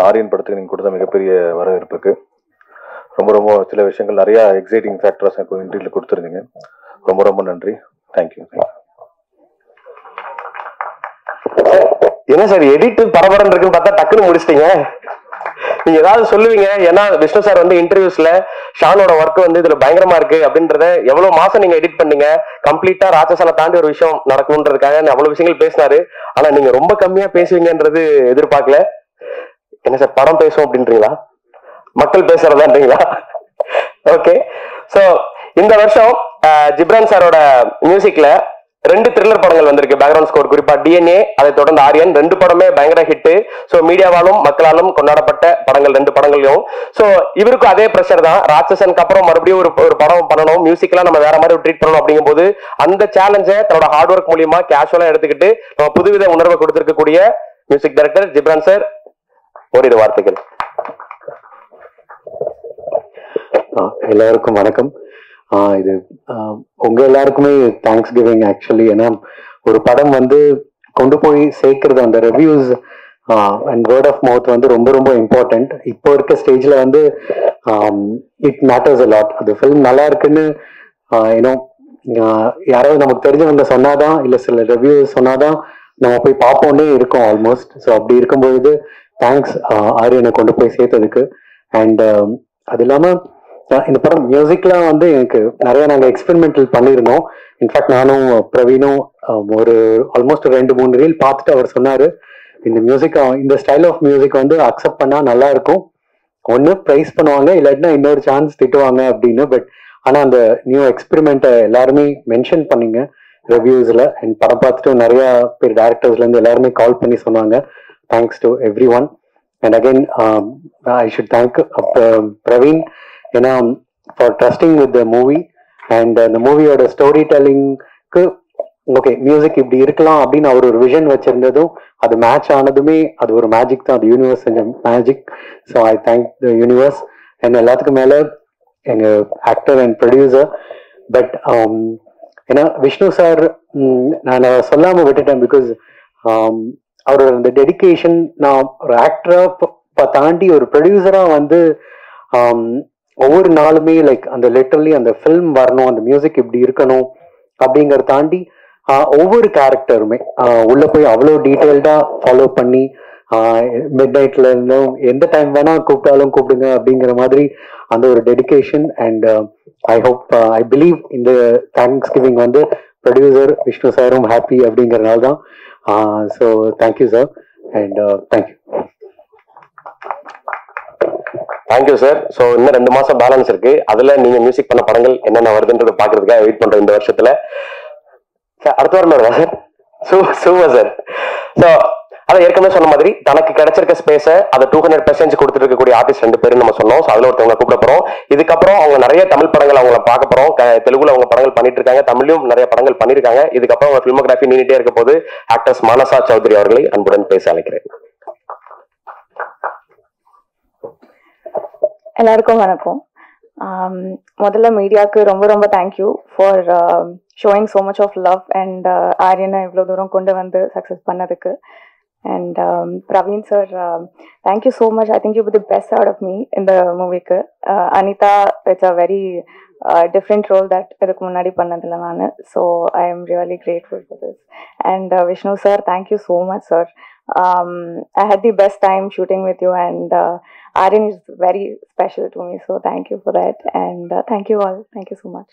ஆரியன் படத்துக்கு நீங்கள் கொடுத்த மிகப்பெரிய வரவேற்புக்கு. ரொம்ப ரொம்ப சில விஷயங்கள் நிறைய எக்ஸைட்டிங் ஃபேக்டர்ஸ் எனக்கு இன்டர்வியூல கொடுத்துருந்தீங்க. ரொம்ப ரொம்ப நன்றி. தேங்க்யூ. என்ன சார் எடிட் பரபரம் இருக்குன்னு பார்த்தா டக்குன்னு முடிச்சிட்டீங்க. நீங்க ஏதாவது சொல்லுவீங்க, ஏன்னா விஷ்ணு சார் வந்து இன்டர்வியூஸ்ல ஷானோட ஒர்க் வந்து இதுல பயங்கரமா இருக்கு அப்படின்றத எவ்வளவு மாசம் நீங்க எடிட் பண்ணீங்க, கம்ப்ளீட்டா ராட்சசனை தாண்டி ஒரு விஷயம் நடக்கும்ன்றதுக்காக அவ்வளவு விஷயங்கள் பேசினாரு. ஆனா நீங்க ரொம்ப கம்மியா பேசுவீங்கன்றது எதிர்பார்க்கல. என்ன சார் படம் பேசுவோம் அப்படின்றீங்களா, மக்கள் பேசுறதான்றீங்களா? ஓகே. சோ இந்த வருஷம் ஜிப்ரான் சாரோட மியூசிக்ல 2 த்ரில்லர் படங்கள் வந்திருக்கு. பேக்ரவுண்ட் ஸ்கோர் குறிப்பா டிஎன்ஏ, அதை தொடர்ந்து ஆரியன். 2 படமே பயங்கர ஹிட். சோ மீடியாவாலும் மக்களாலும் கொண்டாடப்பட்ட படங்கள் 2 படங்களையும். சோ இவருக்கும் அதே பிரஷர் தான். ராட்சசனுக்கு அப்புறம் மறுபடியும் ஒரு படம் பண்ணணும், மியூசிக்லாம் நம்ம வேற மாதிரி ட்ரீட் பண்ணணும் அப்படிங்கும் போது அந்த சேலஞ்சை தன்னோட ஹார்ட் ஒர்க் மூலியமா கேஷுவலா எடுத்துக்கிட்டு நம்ம புதுவித உணர்வை கொடுத்திருக்கக்கூடிய மியூசிக் டைரக்டர் ஜிப்ரான் சார், ஓரிரு வார்த்தைகள். எல்லாருக்கும் வணக்கம். இது உங்க எல்லாருக்குமே தேங்க்ஸ் கிவிங் ஆக்சுவலி. ஏன்னா ஒரு படம் வந்து கொண்டு போய் சேர்க்கறது, அந்த reviews and word of mouth வந்து ரொம்ப ரொம்ப இம்பார்ட்டன்ட். இப்போ இருக்க ஸ்டேஜ்ல வந்து இட் மேட்டர்ஸ் அ லாட். அது ஃபிலிம் நல்லா இருக்குன்னு ஏன்னோ யாராவது நமக்கு தெரிஞ்சவங்க சொன்னாதான், இல்லை சில ரிவ்யூஸ் சொன்னாதான் நம்ம போய் பார்ப்போன்னே இருக்கோம் ஆல்மோஸ்ட். ஸோ அப்படி இருக்கும்பொழுது தேங்க்ஸ் ஆரியனை கொண்டு போய் சேர்த்ததுக்கு. அண்ட் அது இல்லாமல் இந்த படம் மியூசிக்லாம் வந்து எனக்கு நிறைய நாங்கள் எக்ஸ்பெரிமெண்டல் பண்ணியிருந்தோம். இன்ஃபேக்ட் நானும் பிரவீனும் ஒரு ஆல்மோஸ்ட் 2-3 ரீல் பார்த்துட்டு அவர் சொன்னார், இந்த மியூசிக், இந்த ஸ்டைல் ஆஃப் மியூசிக் வந்து அக்செப்ட் பண்ணால் நல்லா இருக்கும், ஒன்று ப்ரைஸ் பண்ணுவாங்க, இல்லாட்டினா இன்னொரு சான்ஸ் திட்டுவாங்க அப்படின்னு. பட் ஆனால் அந்த நியூ எக்ஸ்பெரிமெண்ட்டை எல்லாருமே மென்ஷன் பண்ணீங்க ரிவ்யூஸில். அண்ட் படம் பார்த்துட்டு நிறையா பேர் டேரக்டர்ஸ்லேருந்து எல்லாருமே கால் பண்ணி சொன்னாங்க. Thanks to everyone. And again I should thank Praveen, ஏன்னா for trusting with the movie. And அந்த மூவியோட ஸ்டோரி டெல்லிங்க்கு ஓகே மியூசிக் இப்படி இருக்கலாம் அப்படின்னு அவர் ஒரு விஷன் வச்சிருந்ததும் அது மேட்ச் ஆனதுமே அது ஒரு மேஜிக் தான். அது யூனிவர்ஸ் செஞ்ச magic. So I thank the universe. And எல்லாத்துக்கும் மேலே எங்கள் ஆக்டர் அண்ட் ப்ரொடியூசர். பட் ஏன்னா விஷ்ணு சார் நான் சொல்லாமல் விட்டுட்டேன், பிகாஸ் அவரோட அந்த டெடிக்கேஷன், நான் ஒரு ஆக்டராக தாண்டி ஒரு ப்ரொடியூசராக வந்து ஒவ்வொரு நாளுமே லைக் அந்த லிட்டரலி அந்த ஃபில்ம் வரணும், அந்த மியூசிக் இப்படி இருக்கணும் அப்படிங்கறத தாண்டி ஒவ்வொரு கேரக்டருமே உள்ள போய் அவ்வளோ டீட்டெயில்டா ஃபாலோ பண்ணி மிட் நைட்ல இருந்தும் எந்த டைம் வேணா கூப்பிட்டாலும் கூப்பிடுங்க அப்படிங்கிற மாதிரி அந்த ஒரு dedication. And I hope I believe இந்த தேங்க்ஸ் கிவிங் வந்து ப்ரொடியூசர் விஷ்ணு சாரும் ஹாப்பி அப்படிங்கறதுனால தான். So thank you sir. And thank you. Thank you sir. So இன்னும் 2 மாசம் பேலன்ஸ் இருக்கு. அதுல நீங்க மியூசிக் பண்ண படங்கள் என்னென்ன வருதுன்றதை பாக்குறதுக்காக வெயிட் பண்றோம் இந்த வருஷத்துல. சார் அடுத்த வாரம் வருதா சார்? Super sir. ஸோ அதை ஏற்கனவே சொன்ன மாதிரி தனக்கு கிடைச்சிருக்க ஸ்பேஸ அதை 200% கொடுத்துட்டு இருக்கக்கூடிய ஆர்டிஸ்ட் 2 பேரும் நம்ம சொன்னோம். ஸோ அதுல ஒருத்தவங்க கூப்பிட போறோம். இதுக்கப்புறம் அவங்க நிறைய தமிழ் படங்கள் அவங்கள பார்க்க போறோம். தெலுங்குல அவங்க படங்கள் பண்ணிட்டு இருக்காங்க, தமிழ்லயும் நிறைய படங்கள் பண்ணிருக்காங்க. இதுக்கப்புறம் அவங்க பிலிமோகிராஃபி நீட்டே இருக்க போது ஆக்டர்ஸ் மானசா சௌத்ரி அவர்களை அன்புடன் பேச அழைக்கிறேன். எல்லாருக்கும் வணக்கம். முதல்ல மீடியாவுக்கு ரொம்ப ரொம்ப thank you for showing so much of love and ஆரியனை இவ்வளோ தூரம் கொண்டு வந்து சக்ஸஸ் பண்ணதுக்கு. And Praveen sir, thank you so much. I think you the best out of me இந்த மூவிக்கு. Anitha, it's a very different role that இதுக்கு முன்னாடி பண்ணதில்லை நான். So I am really grateful for this. And Vishnu sir, thank you so much sir. I had the best time shooting with you, and Aryan is very special to me, so thank you for that. And thank you all. Thank you so much.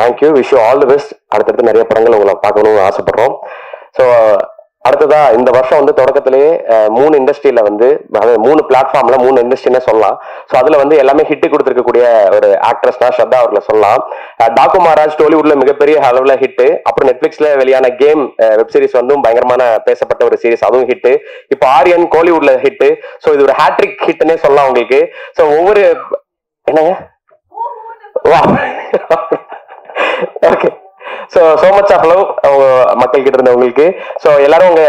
Thank you. Wish you all the best. அடுத்தடுத்து நிறைய படங்கள் உங்களை பார்க்கணும்னு ஆசைப்படுறோம். So அடுத்ததா இந்த வருஷம் வந்து தொடக்கத்திலேயே 3 இண்டஸ்ட்ரியில வந்து, அதாவது 3 பிளாட்ஃபார்ம்ல 3 இண்டஸ்ட்ரின்னு சொல்லலாம். ஸோ அதுல வந்து எல்லாமே ஹிட் கொடுத்துருக்கக்கூடிய ஒரு ஆக்ட்ரஸ்னா ஸ்ரத்தா அவர்களை சொல்லலாம். டாக்கு மகாராஜ் டோலிவுட்ல மிகப்பெரிய அளவுல ஹிட். அப்புறம் நெட்ஃபிளிக்ஸ்ல வெளியான கேம் வெப் சீரிஸ் வந்து பயங்கரமான பேசப்பட்ட ஒரு சீரிஸ், அதுவும் ஹிட். இப்போ ஆரியன் கோலிவுட்ல ஹிட். ஸோ இது ஒரு ஹேட்ரிக் ஹிட்னே சொல்லலாம் உங்களுக்கு. ஸோ ஒவ்வொரு என்னங்க okay so much of love மக்கள் கிட்ட இருந்த உங்களுக்கு. ஸோ எல்லாரும் உங்க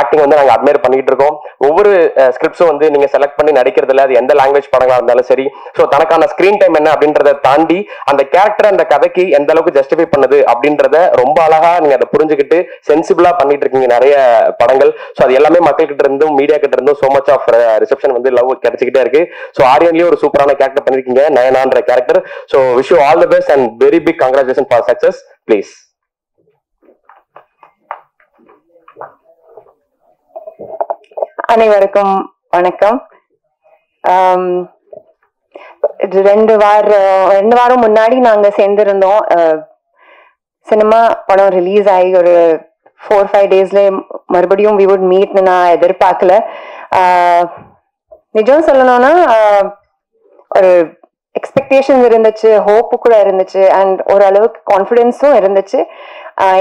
ஆக்டிங் வந்து நாங்கள் அட்மையர் பண்ணிட்டு இருக்கோம். ஒவ்வொரு ஸ்கிரிப்ட்ஸும் வந்து நீங்க செலக்ட் பண்ணி நடிக்கிறதுல அது எந்த லாங்குவேஜ் படங்களா இருந்தாலும் சரி, ஸோ தனக்கான ஸ்கிரீன் டைம் என்ன அப்படின்றத தாண்டி அந்த கேரக்டர் அந்த கதைக்கு எந்த அளவுக்கு ஜஸ்டிஃபை பண்ணுது அப்படின்றத ரொம்ப அழகா நீங்க அதை புரிஞ்சுக்கிட்டு சென்சிபிளா பண்ணிட்டு இருக்கீங்க நிறைய படங்கள். ஸோ அது எல்லாமே மக்கள் கிட்ட இருந்தும் மீடியா கிட்ட இருந்தும் so much of ரிசெப்ஷன் வந்து லவ் கிடைச்சிக்கிட்டே இருக்கு. ஸோ ஆரியன்லயும் ஒரு சூப்பரான கேரக்டர் பண்ணிருக்கீங்க, நயனான்ற character. So wish you all the best and very big congratulation for success. Please. அனைவருக்கும் வணக்கம். ரெண்டு வாரம் முன்னாடி நாங்க சேர்ந்திருந்தோம். சினிமா படம் ரிலீஸ் ஆகி ஒரு 4-5 daysல மறுபடியும் we would meet நான் எதிர்பார்க்கல. நிஜம் சொல்லணும்னா ஒரு எக்ஸ்பெக்டேஷன்ஸ் இருந்துச்சு, ஹோப்பு கூட இருந்துச்சு, அண்ட் ஓரளவுக்கு கான்ஃபிடென்ஸும் இருந்துச்சு.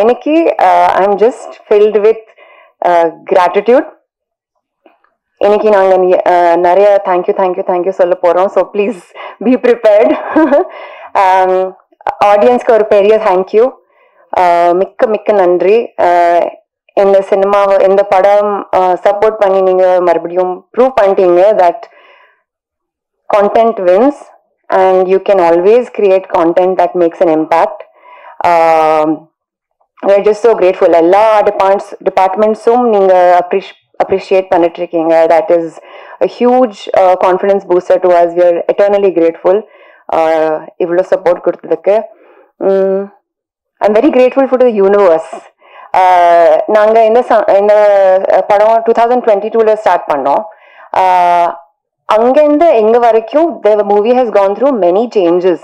இன்னைக்கு I am just filled with gratitude. இன்னைக்கு நாங்க நிறைய தேங்க்யூ சொல்ல போறோம். So please be prepared. ஆடியன்ஸ்க்கு ஒரு பெரிய தேங்க்யூ, மிக்க நன்றி. இந்த சினிமாவை இந்த படம் சப்போர்ட் பண்ணி நீங்க மறுபடியும் ப்ரூவ் பண்ணிட்டீங்க that content wins and you can always create content that makes an impact. We're just so grateful. Alla departmentsum neenga appreciate பண்ணிட்டு இருக்கீங்க. That is a huge confidence booster to us. We are eternally grateful. இவ்வளோ support கொடுத்ததுக்கு. I'm very grateful for the universe. நாங்க இந்த படம் 2022ல start பண்ணோம். அங்கிருந்து எங்க வரைக்கும் the movie has gone through many changes,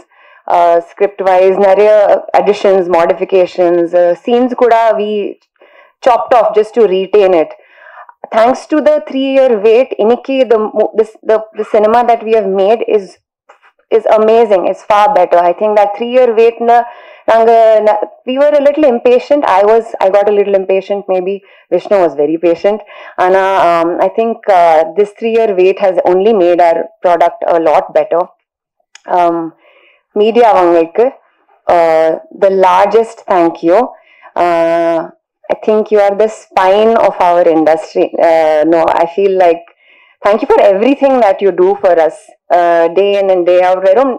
script wise நிறைய additions, modifications, scenes kuda we chopped off just to retain it. Thanks to the 3-year wait, iniki the cinema that we have made is amazing. It's far better. I think that 3-year wait we were a little impatient. I got a little impatient. Maybe Vishnu was very patient. And I think this 3-year wait has only made our product a lot better. Media vangalku the largest thank you. I think you are the spine of our industry. No, I feel like thank you for everything that you do for us day in and day out. Verum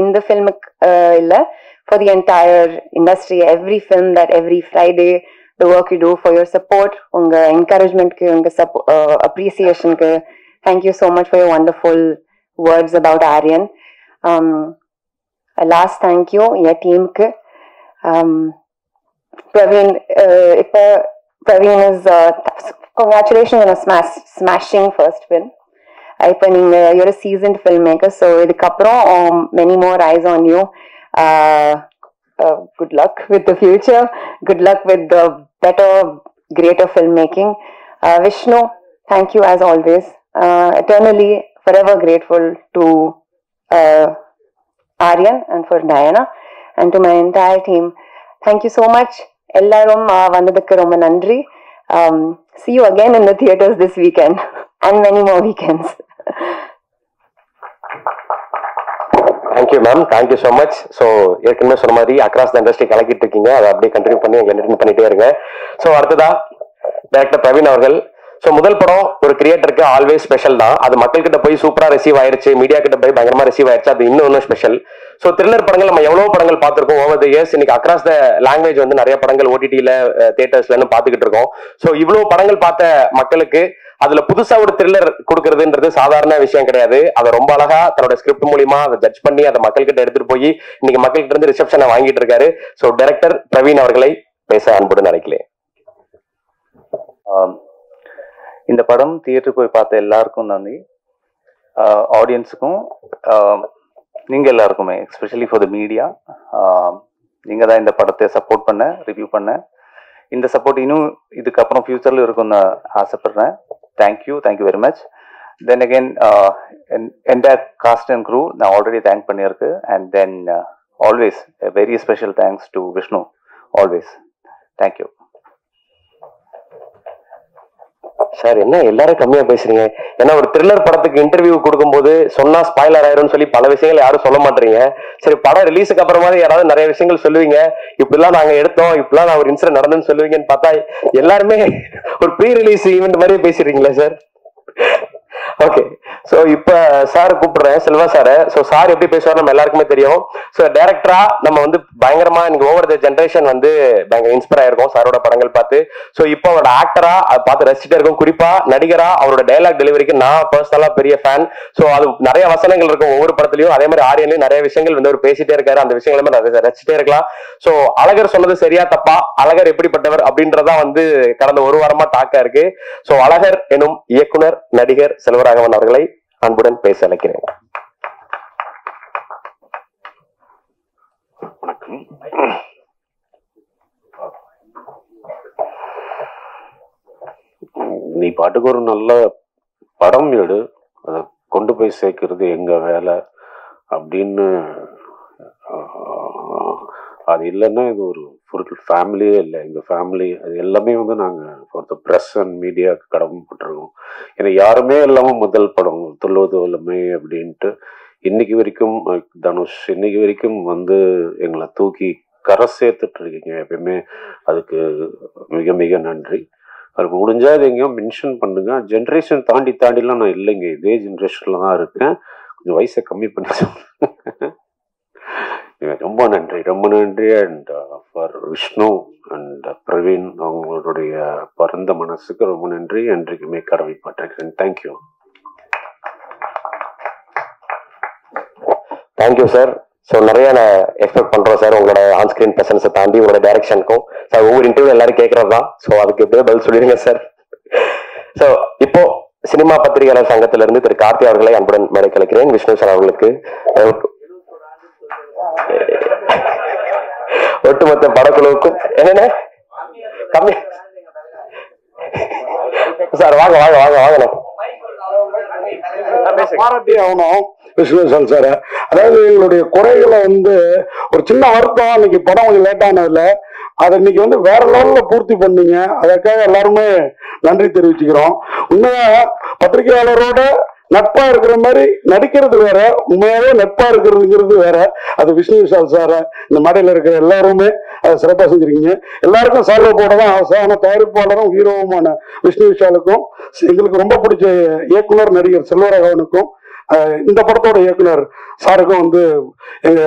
in the film illa, for the entire industry, every film, that every Friday, the work you do, for your support, unga encouragement ku, unga appreciation ku. Thank you so much for your wonderful words about Aryan. A last thank you your team ku. Praveen is congratulations on a smashing first film. You're a seasoned filmmaker, so idukaprom many more eyes on you. Good luck with the future. Good luck with the better, greater filmmaking. Vishnu, thank you as always. Eternally, forever grateful to Aryan and for Diana and to my entire team. Thank you so much. Ellarum vandadukku romba nandri. See you again in the theaters this weekend and many more weekends. Thank you ma'am, thank you so much. So ஏற்கனவே சொன்ன மாதிரி across the industry கலக்கிட்டு இருக்கீங்க, அதை அப்படியே continue பண்ணி எங்களை entertain பண்ணிட்டே இருங்க. ஸோ அடுத்ததா டைரக்டர் பிரவீன் அவர்கள். ஸோ முதல் படம் ஒரு கிரியேட்டருக்கு ஆல்வேஸ் ஸ்பெஷல் தான். அது மக்கள் கிட்ட போய் சூப்பரா ரிசீவ் ஆயிருச்சு, மீடியா கிட்ட போய் பயங்கரமா ரிசீவ் ஆயிருச்சு, அது இன்னும் ஸ்பெஷல். ஸோ த்ரில்லர் படங்கள் நம்ம எவ்வளவு படங்கள் பார்த்திருக்கோம் ஓவர் த இயர்ஸ். இன்னைக்கு அக்ராஸ் த லாங்குவேஜ் வந்து நிறைய படங்கள் ஓடிடியில தியேட்டர்ஸ்ல பார்த்துக்கிட்டு இருக்கோம். ஸோ இவ்வளவு படங்கள் பார்த்த மக்களுக்கு அதுல புதுசா ஒரு த்ரில்லர் கொடுக்கறதுன்றது சாதாரண விஷயம் கிடையாது. அதை ரொம்ப அழகா தன்னோட ஸ்கிரிப்ட் மூலியமா அதை ஜட்ஜ் பண்ணி அதை மக்கள் கிட்ட எடுத்துட்டு போய் இன்னைக்கு மக்கள் கிட்ட இருந்து ரிசெப்ஷனை வாங்கிட்டு இருக்காரு. ஸோ டைரக்டர் பிரவீன் அவர்களை பேச அன்புடன் அழைக்கிறேன். இந்த படம் தியேட்டர் போய் பார்த்த எல்லாருக்கும் நன்றி. ஆடியன்ஸுக்கும் நீங்க எல்லாருக்குமே, எஸ்பெஷலி ஃபார் த மீடியா, நீங்க தான் இந்த படத்தை சப்போர்ட் பண்ண, ரிவ்யூ பண்ண. இந்த சப்போர்ட் இன்னும் இதுக்கப்புறம் ஃபியூச்சர்ல இருக்கும்னு ஆசைப்படுறேன். Thank you very much. Then again entire cast and crew நான் ஆல்ரெடி தேங்க் பண்ணியிருக்கு. And then always very special thanks to Vishnu, always. Thank you. Sir என்ன எல்லாரும் கம்மியா பேசுறீங்க? ஏன்னா ஒரு த்ரில்லர் படத்துக்கு இன்டர்வியூ கொடுக்கும்போது சொன்னா ஸ்பாய்லர் ஆயிரும்னு சொல்லி பல விஷயங்கள் யாரும் சொல்ல மாட்டீங்க. சரி, படம் ரிலீஸுக்கு அப்புறமா யாராவது நிறைய விஷயங்கள் சொல்லுவீங்க, இப்படிலாம் நாங்க எடுத்தோம், இப்படிலாம் நான் ஒரு இன்சிடென்ட் நடந்துன்னு சொல்லுவீங்கன்னு பார்த்தா எல்லாருமே ஒரு ப்ரீ ரிலீஸ் ஈவெண்ட் மாதிரியே பேசிடுறீங்களா சார்? ஓகே, சோ இப்ப சார் கூப்பிடுறேன், செல்வா சார். சோ சார் எப்படி பேசுவார் நம்ம எல்லாருக்குமே தெரியும். சோ டைரக்டரா நம்ம வந்து பயங்கரமா நீங்க ஓவர் த ஜெனரேஷன் வந்து பயங்கர இன்ஸ்பயர் ஆயிருக்கும் சாரோட படங்கள் பார்த்து. சோ இப்போ அவரோட ஆக்டரா அதை பார்த்து ரசிச்சுட்டே இருக்கும். குறிப்பா நடிகரா அவரோட டைலாக் டெலிவரிக்கு நான் பர்சனலா பெரிய ஃபேன். சோ அது நிறைய வசனங்கள் இருக்கும் ஒவ்வொரு படத்துலயும். அதே மாதிரி ஆரியன்லயும் நிறைய விஷயங்கள் வந்து அவர் பேசிட்டே இருக்காரு. அந்த விஷயங்களுமே ரசிச்சுட்டே இருக்கலாம். சோ அழகர் சொன்னது சரியா தப்பா, அழகர் எப்படிப்பட்டவர் அப்படின்றதா வந்து கடந்த ஒரு வாரமா டாக்கா இருக்கு. சோ அழகர் எனும் இயக்குனர் நடிகர் செல்வராகவன் அவர்களை அன்புடன் பேச அழைக்கிறேன். வணக்கம். நீ பாட்டுக்கு ஒரு நல்ல படம் எடு, அதை கொண்டு போய் சேர்க்கறது எங்க வேலை அப்படின்னு. அது இல்லைன்னா இது ஒரு ஃபுல் ஃபேமிலியே இல்லை. எங்கள் ஃபேமிலி அது எல்லாமே வந்து நாங்கள் ஃபார் த ப்ரெஸ் அண்ட் மீடியாவுக்கு கடமைப்பட்டிருக்கோம். ஏன்னா யாருமே இல்லாமல் முதல் படம் துள்ளுவது எல்லாமே அப்படின்ட்டு இன்னைக்கு வரைக்கும் தனுஷ் இன்னைக்கு வரைக்கும் வந்து எங்களை தூக்கி கரை சேர்த்துட்டு இருக்கீங்க. எப்பயுமே அதுக்கு மிக மிக நன்றி. அதுக்கு முடிஞ்சா அது எங்கேயோ மென்ஷன் பண்ணுங்க. ஜென்ரேஷன் தாண்டிலாம் நான் இல்லைங்க, இதே ஜென்ரேஷன்ல தான் இருக்கேன். கொஞ்சம் வயசை கம்மி பண்ணி ரொம்ப நன்றி, ரொம்ப நன்றி. And for Vishnu and Praveen அவங்களுடைய பரந்த மனசுக்கு ரொம்ப நன்றி. என்றைக்குமே கடமைப்பட்டிருக்கிறேன். தேங்க்யூ. Thank you sir. ஸோ நிறைய நான் எக்ஸ்பெக்ட் பண்றோம் சார் உங்களோட ஆன்ஸ்கிரீன் பிரசன்ஸை தாண்டி உங்களோட டைரக்ஷனுக்கும். சார் ஒவ்வொரு இன்டர்வியூ எல்லாரும் கேட்கறது தான். ஸோ அதுக்கு எப்படியோ பதில் சொல்லிடுங்க சார். ஸோ இப்போ சினிமா பத்திரிகையாளர் சங்கத்திலிருந்து திரு கார்த்தி அவர்களை அன்புடன் மேடை கலைக்கிறேன். விஷ்ணு சார் அவர்களுக்கு ஒட்டுமொத்த படக்குழுவுக்கும் என்னென்ன கம்மி சார் வாங்க வாங்க வாங்க வாங்க பாராட்டி ஆகணும் விஷ்ணுசால் சார். அதாவது எங்களுடைய குறைகளை வந்து ஒரு சின்ன வருத்தம், இன்னைக்கு படம் கொஞ்சம் லேட்டானதுல அதை இன்னைக்கு வந்து வேற லெவல்ல பூர்த்தி பண்ணீங்க. அதற்காக எல்லாருமே நன்றி தெரிவிச்சுக்கிறோம். உண்மையா பத்திரிகையாளரோட நட்பா இருக்கிற மாதிரி நடிக்கிறது வேற, உண்மையாவே நட்பா இருக்கிறதுங்கிறது வேற. அது விஷ்ணு விஷால் சார இந்த மேடையில இருக்கிற எல்லாருமே அதை சிறப்பா செஞ்சிருக்கீங்க. எல்லாருக்கும் சால்வ போட தான் அவசான தயாரிப்பாளரும் ஹீரோவுமான விஷ்ணு விஷாலுக்கும், எங்களுக்கு ரொம்ப பிடிச்ச இயக்குனர் நடிகர் செல்வராகவனுக்கும், இந்த படத்தோட இயக்குனர் சாருக்கும் வந்து எங்க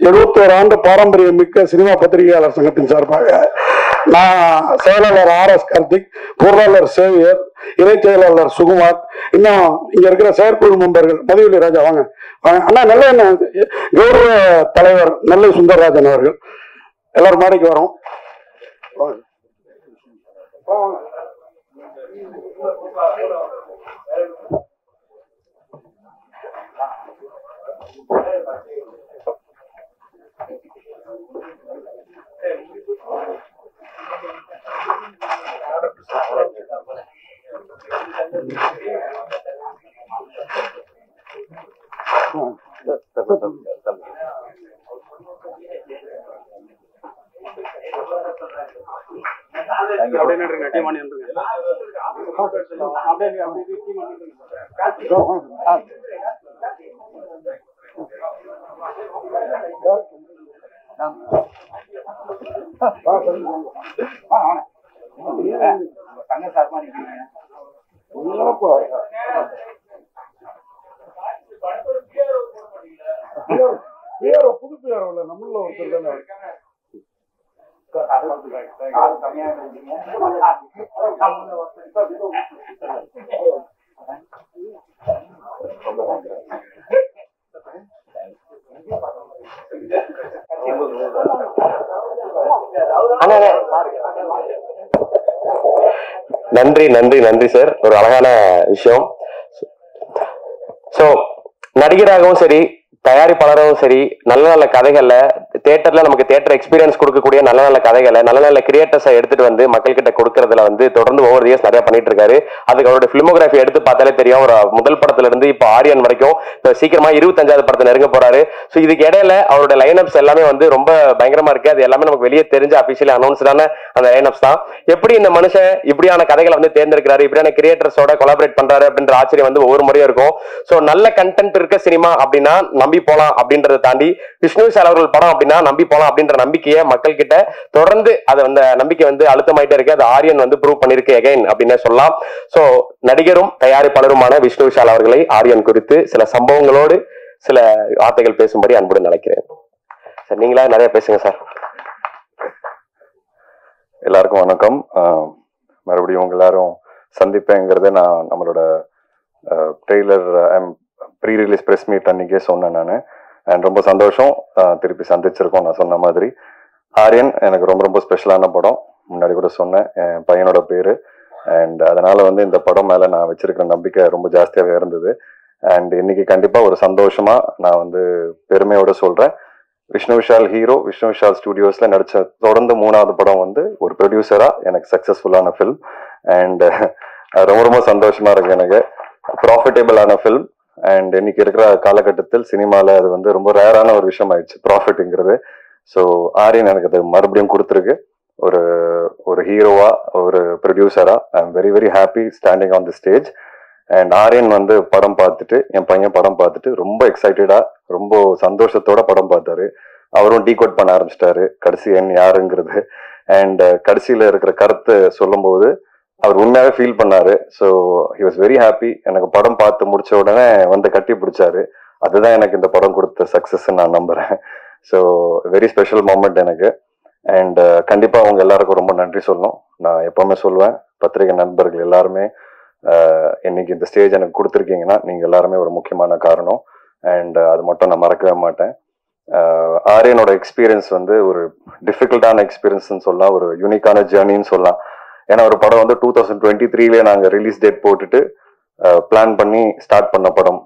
71 ஆண்டு பாரம்பரியம் மிக்க சினிமா பத்திரிகையாளர் சங்கத்தின் சார்பாக நான் செயலாளர் RS கார்த்திக், பொருளாளர் சேவியர், இணை செயலாளர் சுகுமார், இன்னும் இங்க இருக்கிற செயற்குழு மெம்பர்கள் மதிவெளி ராஜா வாங்க அண்ணா, நல்ல கௌரவ தலைவர் நெல்லை சுந்தரராஜன் அவர்கள் எல்லாரும் மேடைக்கு வரோம். புது பேர் நம்மள ஒருத்தர் நன்றி நன்றி நன்றி சார். ஒரு அழகான விஷயம். சோ நடிகராகவும் சரி, தயாரிப்பாளரும் சரி, நல்ல நல்ல கதைகளை தியேட்டர்ல நமக்கு தியேட்டர் எக்ஸ்பீரியன்ஸ் கொடுக்கக்கூடிய நல்ல நல்ல கதைகளை நல்ல நல்ல கிரியேட்டர்ஸை எடுத்துட்டு வந்து மக்கள் கிட்ட கொடுக்கறதுல வந்து தொடர்ந்து ஓவர் இயர்ஸ் நிறைய பண்ணிட்டு இருக்காரு. அதுக்கு அவரோட பிலிமோகிராஃபி எடுத்து பார்த்தாலே தெரியும். ஒரு முதல் படத்துல இருந்து இப்போ ஆரியன் வரைக்கும் இப்போ சீக்கிரமா 25வது படத்தை நெருங்க போறாரு. ஸோ இதுக்கு இடையில அவரோட லைனப்ஸ் எல்லாமே வந்து ரொம்ப பயங்கரமா இருக்கு. அது எல்லாமே நமக்கு வெளியே தெரிஞ்ச அபிஷியலி அனௌன்ஸ்டான அந்த லைனப்ஸ் தான். எப்படி இந்த மனுஷன் இப்படியான கதைகளை வந்து தேர்ந்தெடுக்கிறாரு, இப்படியான கிரியேட்டர்ஸோட கொலாபரேட் பண்றாரு அப்படின்ற ஆச்சரியம் வந்து ஒவ்வொரு முறையும் இருக்கும். ஸோ நல்ல கண்டென்ட் இருக்க சினிமா அப்படின்னா நம்பி போலாம் அப்படின்றத தாண்டி விஷ்ணு விஷால் அவர்கள் படம் அப்படின்னா நம்பி போலாம் அப்படின்ற நம்பிக்கையை மக்கள் கிட்ட தொடர்ந்து அது வந்து நம்பிக்கை வந்து அழுத்தமாயிட்டே இருக்கு. அது ஆரியன் வந்து ப்ரூவ் பண்ணிருக்கு அகைன் அப்படின்னு சொல்லலாம். சோ நடிகரும் தயாரிப்பாளருமான விஷ்ணு விஷால் அவர்களை ஆரியன் குறித்து சில சம்பவங்களோடு சில வார்த்தைகள் பேசும்படி அன்புடன் நினைக்கிறேன். சார் நீங்களா நிறைய பேசுங்க சார். எல்லாருக்கும் வணக்கம். மறுபடியும் உங்க எல்லாரும் சந்திப்பேங்கிறத நான் நம்மளோட trailer pre release press meet அன்னைக்கே சொன்னேன் நான். அண்ட் ரொம்ப சந்தோஷம் திருப்பி சந்திச்சிருக்கோம். நான் சொன்ன மாதிரி ஆரியன் எனக்கு ரொம்ப ரொம்ப ஸ்பெஷலான படம். முன்னாடி கூட சொன்னேன், என் பையனோட பேரு. அண்ட் அதனால வந்து இந்த படம் மேல நான் வச்சிருக்கிற நம்பிக்கை ரொம்ப ஜாஸ்தியாகவே இருந்தது. அண்ட் இன்னைக்கு கண்டிப்பா ஒரு சந்தோஷமா நான் வந்து பெருமையோட சொல்றேன், விஷ்ணு விஷால் ஹீரோ, விஷ்ணு விஷால் ஸ்டுடியோஸ்ல நடிச்ச தொடர்ந்து 3வது படம் வந்து ஒரு ப்ரொடியூசரா எனக்கு சக்சஸ்ஃபுல்லான ஃபில்ம். அண்ட் ரொம்ப ரொம்ப சந்தோஷமா இருக்கு எனக்கு. ப்ராஃபிட்டபிளான ஃபில்ம். அண்ட் இன்னைக்கு இருக்கிற காலகட்டத்தில் சினிமால அது வந்து ரொம்ப ரேரான ஒரு விஷயம் ஆயிடுச்சு ப்ராஃபிட்ங்கிறது. ஸோ ஆரியன் எனக்கு அது மறுபடியும் கொடுத்துருக்கு. ஒரு ஒரு ஹீரோவா, ஒரு ப்ரொடியூசரா I am very very happy standing on the stage. And Aryan வந்து படம் பார்த்துட்டு, என் பையன் படம் பார்த்துட்டு ரொம்ப எக்ஸைட்டடா, ரொம்ப சந்தோஷத்தோட படம் பார்த்தாரு. அவரும் டீகோட் பண்ண ஆரம்பிச்சிட்டாரு கடைசி எண் யாருங்கிறது. அண்ட் கடைசியில இருக்கிற கருத்தை சொல்லும் போது அவர் உண்மையாவே ஃபீல் பண்ணாரு. So he was very happy. எனக்கு படம் பார்த்து முடிச்ச உடனே வந்து கட்டி பிடிச்சாரு. அதுதான் எனக்கு இந்த படம் கொடுத்த சக்சஸ் நான் நம்புறேன். ஸோ வெரி ஸ்பெஷல் மூமெண்ட் எனக்கு. அண்ட் கண்டிப்பா அவங்க எல்லாருக்கும் ரொம்ப நன்றி சொல்லணும். நான் எப்பவுமே சொல்லுவேன், பத்திரிகை நண்பர்கள் எல்லாருமே இன்னைக்கு இந்த ஸ்டேஜ் எனக்கு கொடுத்துருக்கீங்கன்னா நீங்க எல்லாருமே ஒரு முக்கியமான காரணம். அண்ட் அது மட்டும் நான் மறக்கவே மாட்டேன். ஆரியனோட எக்ஸ்பீரியன்ஸ் வந்து ஒரு டிஃபிகல்ட்டான எக்ஸ்பீரியன்ஸ்ன்னு சொல்லலாம், ஒரு யூனிக்கான ஜேர்னின்னு சொல்லலாம். ஏன்னா ஒரு படம் வந்து 2023 நாங்கள் ரிலீஸ் டேட் போட்டுட்டு பிளான் பண்ணி ஸ்டார்ட் பண்ண படம்.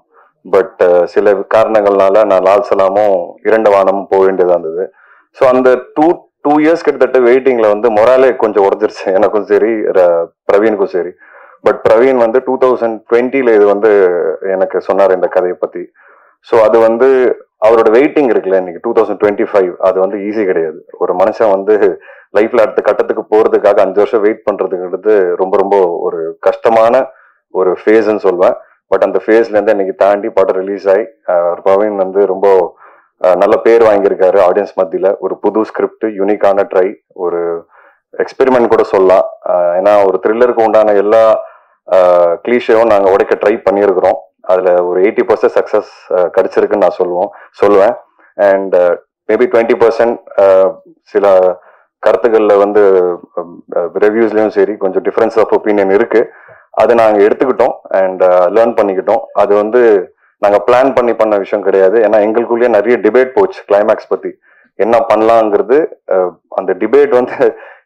பட் சில காரணங்கள்னால நான் லால் சலாமும் 2 வானமும் போக வேண்டியதாக இருந்தது. ஸோ அந்த டூ இயர்ஸ் கிட்டத்தட்ட வெயிட்டிங்ல வந்து மொராலே கொஞ்சம் உடஞ்சிருச்சு, எனக்கும் சரி பிரவீனுக்கும் சரி. பட் பிரவீன் வந்து 2020 இது வந்து எனக்கு சொன்னார் இந்த கதையை பத்தி. ஸோ அது வந்து அவரோட வெயிட்டிங் இருக்குல்ல, இன்னைக்கு 2025 அது வந்து ஈஸி கிடையாது. ஒரு மனுஷன் வந்து லைஃப்ல அடுத்த கட்டத்துக்கு போறதுக்காக 5 வருஷம் வெயிட் பண்றதுங்கிறது ரொம்ப ரொம்ப ஒரு கஷ்டமான ஒரு ஃபேஸ்ன்னு சொல்லுவேன். பட் அந்த ஃபேஸ்ல இருந்து இன்னைக்கு தாண்டி படம் ரிலீஸ் ஆகி பிரவீன் வந்து ரொம்ப நல்ல பேர் வாங்கியிருக்காரு ஆடியன்ஸ் மத்தியில. ஒரு புது ஸ்கிரிப்ட், யூனிக்கான ட்ரை, ஒரு எக்ஸ்பெரிமெண்ட் கூட சொல்லலாம். ஏன்னா ஒரு த்ரில்லருக்கு உண்டான எல்லா கிளீஷேவும் நாங்கள் உடைக்க ட்ரை பண்ணியிருக்கிறோம். அதுல ஒரு 80% சக்சஸ் கிடைச்சிருக்குன்னு நான் சொல்லுவேன். அண்ட் மேபி 20% சில கருத்துக்கள்ல வந்து ரிவ்யூஸ்லயும் சரி கொஞ்சம் டிஃபரன்ஸ் ஆஃப் ஒப்பீனியன் இருக்கு. அதை நாங்கள் எடுத்துக்கிட்டோம் அண்ட் லேர்ன் பண்ணிக்கிட்டோம். அது வந்து நாங்கள் பிளான் பண்ண விஷயம் கிடையாது. ஏன்னா எங்களுக்குள்ளேயே நிறைய டிபேட் போச்சு கிளைமேக்ஸ் பத்தி என்ன பண்ணலாங்கிறது. அந்த டிபேட் வந்து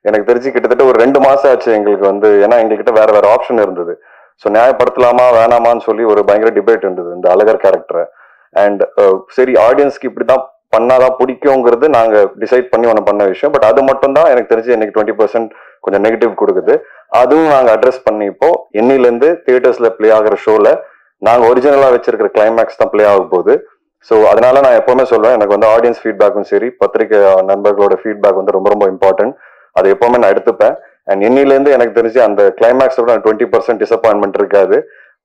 எனக்கு தெரிஞ்சு கிட்டத்தட்ட ஒரு 2 மாசம் ஆச்சு எங்களுக்கு வந்து. ஏன்னா எங்ககிட்ட வேற ஆப்ஷன் இருந்தது. ஸோ நியாயப்படுத்தலாமா வேணாமான்னு சொல்லி ஒரு பயங்கர டிபேட் இருந்தது இந்த அழகர் கேரக்டரை. அண்ட் சரி ஆடியன்ஸ்க்கு இப்படிதான் பண்ணாதான் பிடிக்குங்கிறது நாங்க டிசைட் பண்ணி ஒன்று பண்ண விஷயம். பட் அது மட்டும் தான் எனக்கு தெரிஞ்சு எனக்கு 20% கொஞ்சம் நெகட்டிவ் கொடுக்குது. அதுவும் நாங்க அட்ரஸ் பண்ணி இப்போ இன்னிலேருந்து தியேட்டர்ஸ்ல பிளே ஆகிற ஷோல நாங்க ஒரிஜினலா வச்சிருக்கிற கிளைமேக்ஸ் தான் பிளே ஆக போகுது. ஸோ அதனால நான் எப்பவுமே சொல்லுவேன், எனக்கு வந்து ஆடியன்ஸ் ஃபீட்பேக்கும் சரி பத்திரிகை நண்பர்களோட ஃபீட்பேக் வந்து ரொம்ப ரொம்ப இம்பார்ட்டன்ட். அதை எப்பவுமே நான் எடுத்துப்பேன். அண்ட் இன்னிலேருந்து எனக்கு தெரிஞ்சு அந்த கிளைமேக்ஸோட 20% டிசப்பாயின்மெண்ட் இருக்காது.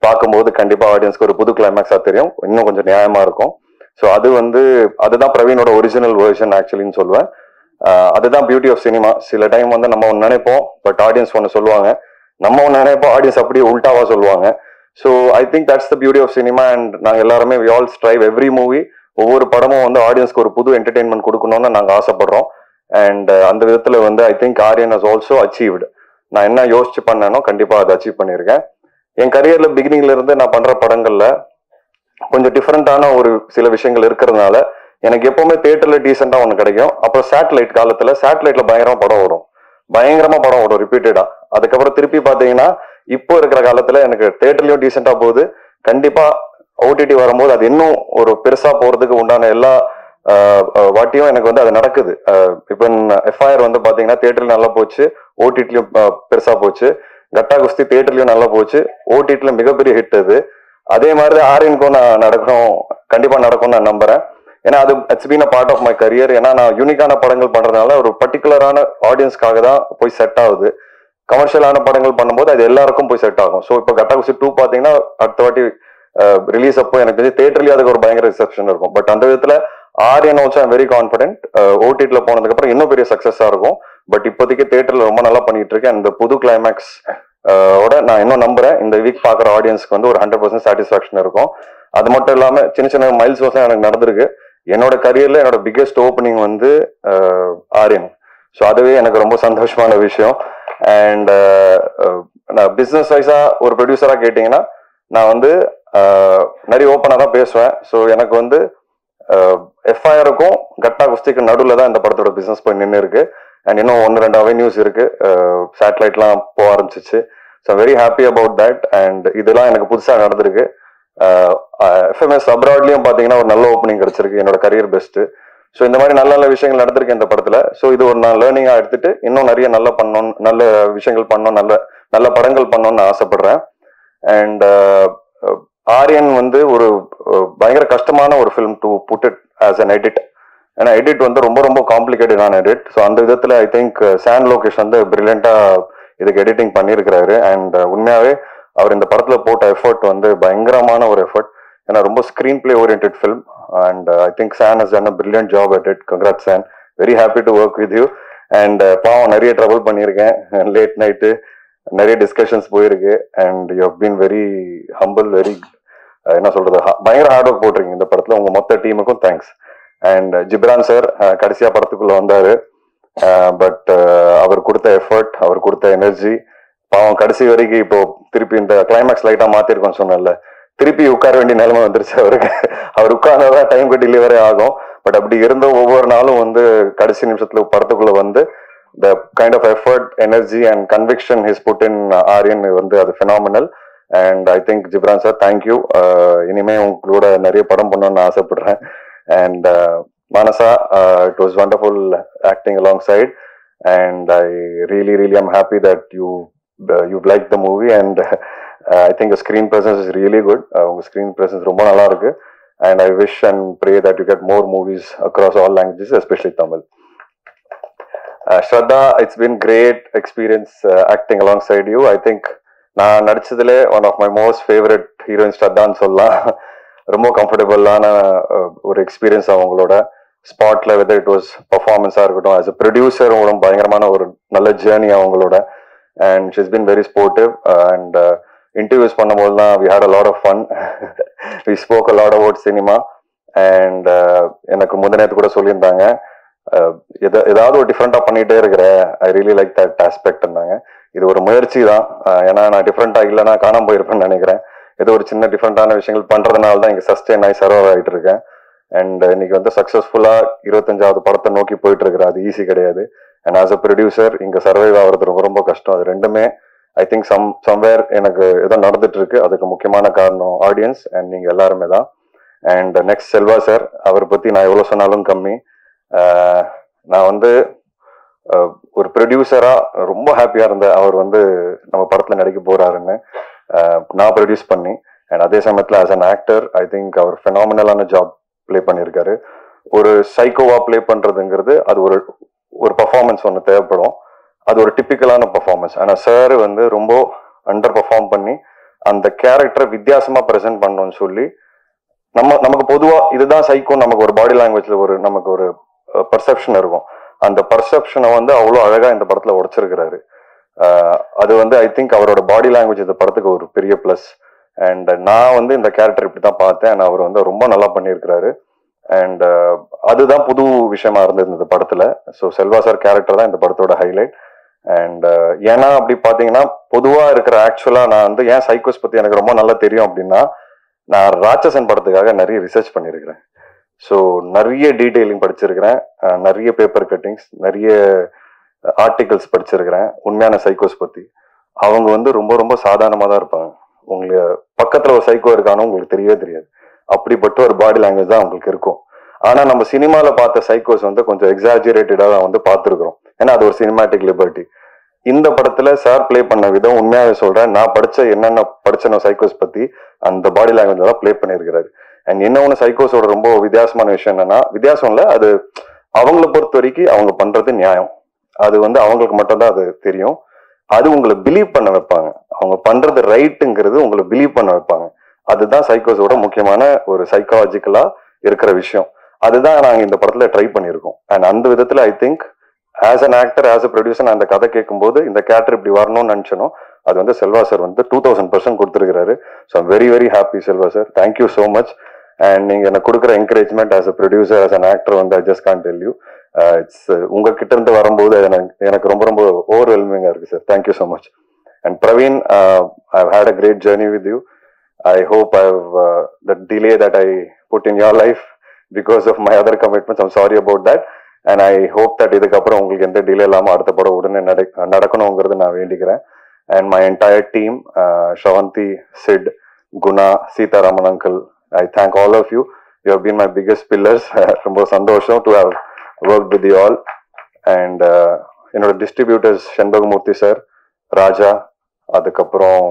பார்க்கும்போது கண்டிப்பா ஆடியன்ஸ்க்கு ஒரு புது கிளைமேக்ஸா தெரியும், இன்னும் கொஞ்சம் நியாயமா இருக்கும். ஸோ அது வந்து அதுதான் பிரவீனோட ஒரிஜினல் வெர்ஷன் ஆக்சுவலின்னு சொல்லுவேன். அதுதான் பியூட்டி ஆஃப் சினிமா. சில டைம் வந்து நம்ம ஒன்று நினைப்போம், பட் ஆடியன்ஸ் ஒன்று சொல்லுவாங்க. நம்ம ஒன்று நினைப்போம், ஆடியன்ஸ் அப்படியே உல்டாவா சொல்லுவாங்க. So I think that's the beauty of cinema. And நாங்கள் எல்லாருமே we all strive every movie, ஒவ்வொரு படமும் வந்து ஆடியன்ஸ்க்கு ஒரு புது என்டர்டெயின்மெண்ட் கொடுக்கணும்னு நாங்கள் ஆசைப்படுறோம். அண்ட் அந்த விதத்தில் வந்து I think Aryan has also achieved. நான் என்ன யோசிச்சு பண்ணேனோ கண்டிப்பாக அதை அச்சீவ் பண்ணியிருக்கேன். என் கரியர்ல பிகினிங்ல இருந்து நான் பண்ற படங்கள்ல கொஞ்சம் டிஃப்ரெண்டான ஒரு சில விஷயங்கள் இருக்கிறதுனால எனக்கு எப்பவுமே தியேட்டர்ல டீசெண்டா ஒன்று கிடைக்கும். அப்புறம் சேட்டலைட் காலத்துல சேட்டலைட்ல பயங்கரமா படம் ஓடும் ரிப்பீட்டடா. அதுக்கப்புறம் திருப்பி பாத்தீங்கன்னா இப்போ இருக்கிற காலத்துல எனக்கு தியேட்டர்லயும் டீசெண்டா போகுது. கண்டிப்பா ஓடிடி வரும்போது அது இன்னும் ஒரு பெருசா போறதுக்கு உண்டான எல்லா வாட்டியும் எனக்கு வந்து அது நடக்குது. இப்போ எஃப்ஐஆர் வந்து பாத்தீங்கன்னா தியேட்டர்ல நல்லா போச்சு, ஓடிடிலையும் பெருசா போச்சு, கட்டா குஸ்தி தியேட்டர்லயும் நல்லா போச்சு, ஓடிடில மிகப்பெரிய ஹிட் அது. அதே மாதிரி ஆரியனுக்கும் நான் நடக்கணும், கண்டிப்பா நடக்கும்னு நான் நம்புறேன். ஏன்னா அது it's been a part of my career. ஏன்னா நான் யூனிக்கான படங்கள் பண்றதுனால ஒரு பர்டிகுலரான ஆடியன்ஸ்க்காக தான் போய் செட் ஆகுது. கமர்ஷியலான படங்கள் பண்ணும்போது அது எல்லாருக்கும் போய் செட் ஆகும். ஸோ இப்போ கட்டா குஸ்தி 2 பாத்தீங்கன்னா அடுத்த வாட்டி ரிலீஸ் அப்போ எனக்கு தெரிஞ்சு தியேட்டர்லயே அதுக்கு ஒரு பயங்கர ரிசப்ஷன் இருக்கும். பட் அந்த விதத்துல Aryan also I'm very confident. ஓடிடில போனதுக்கு அப்புறம் இன்னும் பெரிய சக்சஸா இருக்கும். பட் இப்போதைக்கு தியேட்டர்ல ரொம்ப நல்லா பண்ணிட்டு இருக்கேன். அந்த புது கிளைமேக்ஸ் ஓட நான் இன்னும் நம்புறேன் இந்த வீக் பாக்குற ஆடியன்ஸ்க்கு வந்து ஒரு 100% சாட்டிஸ்பாக்சன் இருக்கும். அது மட்டும் இல்லாம சின்ன சின்ன மைல்ஸ் எனக்கு நடந்திருக்கு. என்னோட கரியர்ல என்னோட பிக்கெஸ்ட் ஓப்பனிங் வந்து ஆரியன். ஸோ அதுவே எனக்கு ரொம்ப சந்தோஷமான விஷயம். அண்ட் நான் பிசினஸ் வைஸா ஒரு ப்ரொடியூசரா கேட்டீங்கன்னா நான் வந்து நிறைய ஓப்பனா தான் பேசுவேன். ஸோ எனக்கு வந்து எஃப்ஐஆருக்கும் கட்டா குஸ்திக்கு நடுவில் தான் இந்த படத்தோட பிசினஸ் போய் நின்று இருக்கு. அண்ட் இன்னும் 1-2 அவென்யூஸ் இருக்கு, சேட்டலைட்லாம் போக ஆரம்பிச்சிச்சு. So very happy about that. And இதெல்லாம் எனக்கு புதுசாக நடந்திருக்கு. எஃப்எம்எஸ் அப்ராட்லயும் பார்த்தீங்கன்னா ஒரு நல்ல ஓப்பனிங் கிடைச்சிருக்கு, என்னோட கரியர் பெஸ்ட். ஸோ இந்த மாதிரி நல்ல நல்ல விஷயங்கள் நடந்திருக்கு இந்த படத்துல. ஸோ இது ஒரு நான் லேர்னிங்கா எடுத்துட்டு இன்னும் நிறைய நல்ல பண்ணணும், நல்ல விஷயங்கள் பண்ணணும், நல்ல நல்ல படங்கள் பண்ணணும்னு ஆசைப்படுறேன். அண்ட் ஆரியன் வந்து ஒரு பயங்கர கஷ்டமான ஒரு film to put it as an edit. ஏன்னா எடிட் வந்து ரொம்ப ரொம்ப காம்ப்ளிகேட்டடான எடிட். ஸோ அந்த விதத்துல ஐ திங்க் சான் லோகேஷ் வந்து பிரில்லியண்டா இதுக்கு எடிட்டிங் பண்ணியிருக்கிறாரு. அண்ட் உண்மையாவே அவர் இந்த படத்துல போட்ட எஃபர்ட் வந்து பயங்கரமான ஒரு எஃபர்ட். ஏன்னா ரொம்ப screen play oriented film. And I think Shaan has done a brilliant job at it. Congrat Shaan, very happy to work with you. And பாவம் நிறைய ட்ரபிள் பண்ணியிருக்கேன், லேட் நைட்டு நிறைய டிஸ்கஷன்ஸ் போயிருக்கு. And you have been very humble, very என்ன சொல்றது, பயங்கர hard work போட்டிருக்கீங்க இந்த படத்துல. உங்க மொத்த டீமுக்கும் தேங்க்ஸ். அண்ட் ஜிப்ரான் சார் கடைசியா படத்துக்குள்ள வந்தாரு. பட் அவர் கொடுத்த எஃபர்ட், அவர் கொடுத்த எனர்ஜி, பாவம் கடைசி வரைக்கும் இப்போ திருப்பி இந்த கிளைமேக்ஸ் லைட்டா மாத்திருக்கோம்னு சொன்னல, திருப்பி உட்கார வேண்டிய நிலைமை வந்துருச்சு அவருக்கு. அவர் உட்கார்ந்தாதான் டைமுக்கு டெலிவரி ஆகும். பட் அப்படி இருந்த ஒவ்வொரு நாளும் வந்து கடைசி நிமிஷத்துல படத்துக்குள்ள வந்து the kind of effort, energy and conviction he's put in Aryan வந்து அது phenomenal. And I think Jibran sir, thank you. இனிமே உங்களோட நிறைய படம் பண்ணணும்னு ஆசைப்படுறேன். And Manasa, it was wonderful acting alongside. And I really am happy that you've liked the movie. And I think the screen presence is really good. உங்க screen presence ரொம்ப நல்லா இருக்கு. And I wish and pray that you get more movies across all languages, especially Tamil. Shraddha, it's been great experience acting alongside you. I think நான் நடிச்சதுல one of my most favourite heroine ஸ்ரத்தான்னு சொல்லலாம். ரொம்ப கம்ஃபர்டபுளான ஒரு experience அவங்களோட ஸ்பாட்ல, whether it was பர்ஃபார்மன்ஸா இருக்கட்டும், ஆஸ் அ ப்ரொடியூசர் ரொம்ப பயங்கரமான ஒரு நல்ல ஜேர்னி அவங்களோட. And she's been very sportive. And interviews பண்ணும்போது தான் we had a lot of fun. We spoke a lot about cinema. And எனக்கு முந்தினத்து கூட சொல்லியிருந்தாங்க, ஏதாவது ஒரு டிஃப்ரெண்டா பண்ணிட்டே இருக்கிற, ஐ ரியலி லைக் தட் ஆஸ்பெக்ட்னாங்க. இது ஒரு முயற்சி தான். ஏன்னா நான் டிஃப்ரெண்டா இல்லைன்னா காணாம போயிருப்பேன்னு நினைக்கிறேன். ஏதோ ஒரு சின்ன டிஃப்ரெண்டான விஷயங்கள் பண்றதுனால தான் இங்க சஸ்டெயின் ஆகி சர்வ் ஆகிட்டு இருக்கேன். அண்ட் இன்னைக்கு வந்து சக்சஸ்ஃபுல்லா 25வது படத்தை நோக்கி போயிட்டு இருக்கிறேன். அது ஈஸி கிடையாது. அண்ட் ஆஸ் அ ப்ரொடியூசர் இங்க சர்வைவ் ஆகிறது ரொம்ப ரொம்ப கஷ்டம். அது ரெண்டுமே ஐ திங்க் சம்வேர் எனக்கு ஏதோ நடந்துட்டு இருக்கு. அதுக்கு முக்கியமான காரணம் ஆடியன்ஸ் அண்ட் நீங்க எல்லாருமே தான். அண்ட் நெக்ஸ்ட் செல்வா சார், அவரை பத்தி நான் எவ்வளவு சொன்னாலும் கம்மி. நான் வந்து ஒரு ப்ரொடியூசரா ரொம்ப ஹாப்பியா இருந்தேன் அவர் வந்து நம்ம படத்துல நடிக்க போறாருன்னு நான் ப்ரொடியூஸ் பண்ணி. அண்ட் அதே சமயத்துல as an actor I think அவர் ஃபெனாமினலான ஜாப் பிளே பண்ணியிருக்காரு. ஒரு சைக்கோவா பிளே பண்றதுங்கிறது அது ஒரு பர்ஃபார்மன்ஸ் ஒன்று தேவைப்படும். அது ஒரு டிப்பிக்கலான பர்ஃபார்மன்ஸ். ஆனா சார் வந்து ரொம்ப அண்டர் பர்ஃபார்ம் பண்ணி அந்த கேரக்டரை வித்தியாசமா ப்ரெசென்ட் பண்ணணும்னு சொல்லி நமக்கு பொதுவா இதுதான் சைக்கோ, நமக்கு ஒரு பாடி லாங்குவேஜ்ல நமக்கு ஒரு பர்செப்ஷன் இருக்கும். அந்த பர்செப்ஷனை வந்து அவ்வளோ அழகா இந்த படத்துல உடைச்சிருக்கிறாரு. அது வந்து ஐ திங்க் அவரோட பாடி லாங்குவேஜ் இந்த படத்துக்கு ஒரு பெரிய பிளஸ். அண்ட் நான் வந்து இந்த கேரக்டர் இப்படிதான் பார்த்தேன். அவர் வந்து ரொம்ப நல்லா பண்ணியிருக்கிறாரு. அண்ட் அதுதான் புது விஷயமா இருந்தது இந்த படத்துல. ஸோ செல்வா சார் கேரக்டர் தான் இந்த படத்தோட ஹைலைட். அண்ட் ஏன்னா அப்படி பாத்தீங்கன்னா பொதுவா இருக்கிற ஆக்சுவலா நான் வந்து ஏன் சைக்கோஸ் பத்தி எனக்கு ரொம்ப நல்லா தெரியும் அப்படின்னா, நான் ராட்சசன் படத்துக்காக நிறைய ரிசர்ச் பண்ணியிருக்கிறேன். ஸோ நிறைய டீட்டெயிலிங் படிச்சிருக்கிறேன், நிறைய பேப்பர் கட்டிங்ஸ், நிறைய ஆர்டிகல்ஸ் படிச்சிருக்கிறேன் உண்மையான சைக்கோஸ் பத்தி. அவங்க வந்து ரொம்ப ரொம்ப சாதாரணமாக தான் இருப்பாங்க. உங்களுக்கு பக்கத்துல ஒரு சைக்கோ இருக்கானோ உங்களுக்கு தெரியவே தெரியாது. அப்படிப்பட்ட ஒரு பாடி லாங்குவேஜ் தான் உங்களுக்கு இருக்கும். ஆனா நம்ம சினிமால பார்த்த சைக்கோஸ் வந்து கொஞ்சம் எக்ஸாஜரேட்டடா தான் வந்து பார்த்துருக்கிறோம். ஏன்னா அது ஒரு சினிமாட்டிக் லிபர்ட்டி. இந்த படத்துல சார் பிளே பண்ண விதம் உண்மையாவே சொல்றேன், நான் என்னென்ன படிச்சனோ சைக்கோஸ் பத்தி அந்த பாடி லாங்குவேஜ் தான் பிளே பண்ணியிருக்கிறாரு. அண்ட் என்ன ஒன்று சைக்கோஸோட ரொம்ப வித்தியாசமான விஷயம் என்னன்னா, வித்தியாசம் இல்லை, அது அவங்கள பொறுத்த வரைக்கும் அவங்க பண்றது நியாயம். அது வந்து அவங்களுக்கு மட்டும்தான் அது தெரியும். அது உங்களை பிலீவ் பண்ண வைப்பாங்க. அவங்க பண்றது ரைட்டுங்கிறது உங்களை பிலீவ் பண்ண வைப்பாங்க. அதுதான் சைக்கோஸோட முக்கியமான ஒரு சைக்காலஜிக்கலா இருக்கிற விஷயம். அதுதான் நாங்க இந்த படத்துல ட்ரை பண்ணியிருக்கோம். அண்ட் அந்த விதத்துல I think as an actor, as a producer, அந்த கதை கேட்கும்போது இந்த கேரக்டர் இப்படி வரணும்னு நினைச்சனோ அது வந்து செல்வா சார் வந்து 2000% கொடுத்துருக்காரு. So I'm very very happy Selva sir, thank you so much. And நீங்க எனக்கு கொடுக்குற encouragement as a producer, as an actor வந்து I just can't tell you. It's உங்ககிட்ட இருந்து வரும்போது எனக்கு ரொம்ப ரொம்ப ஓவர்வெல்மிங்கா இருக்கு sir. Thank you so much. And Praveen, I've had a great journey with you. I hope the delay that I put in your life because of my other commitments, I'm sorry about that. And I hope that இதுக்கப்புறம் உங்களுக்கு எந்த delay இல்லாமல் அடுத்த படம் உடனே நடக்கணுங்கிறது நான் வேண்டிக்கிறேன். And my entire team, Shravanti, Sid, Guna, Sitaraman uncle, I thank all of you. You have been my biggest pillars. ரொம்ப சந்தோஷம் to have worked with you all. And என்னோட டிஸ்ட்ரிபியூட்டர்ஸ் செண்பகமூர்த்தி சார், ராஜா, அதுக்கப்புறம்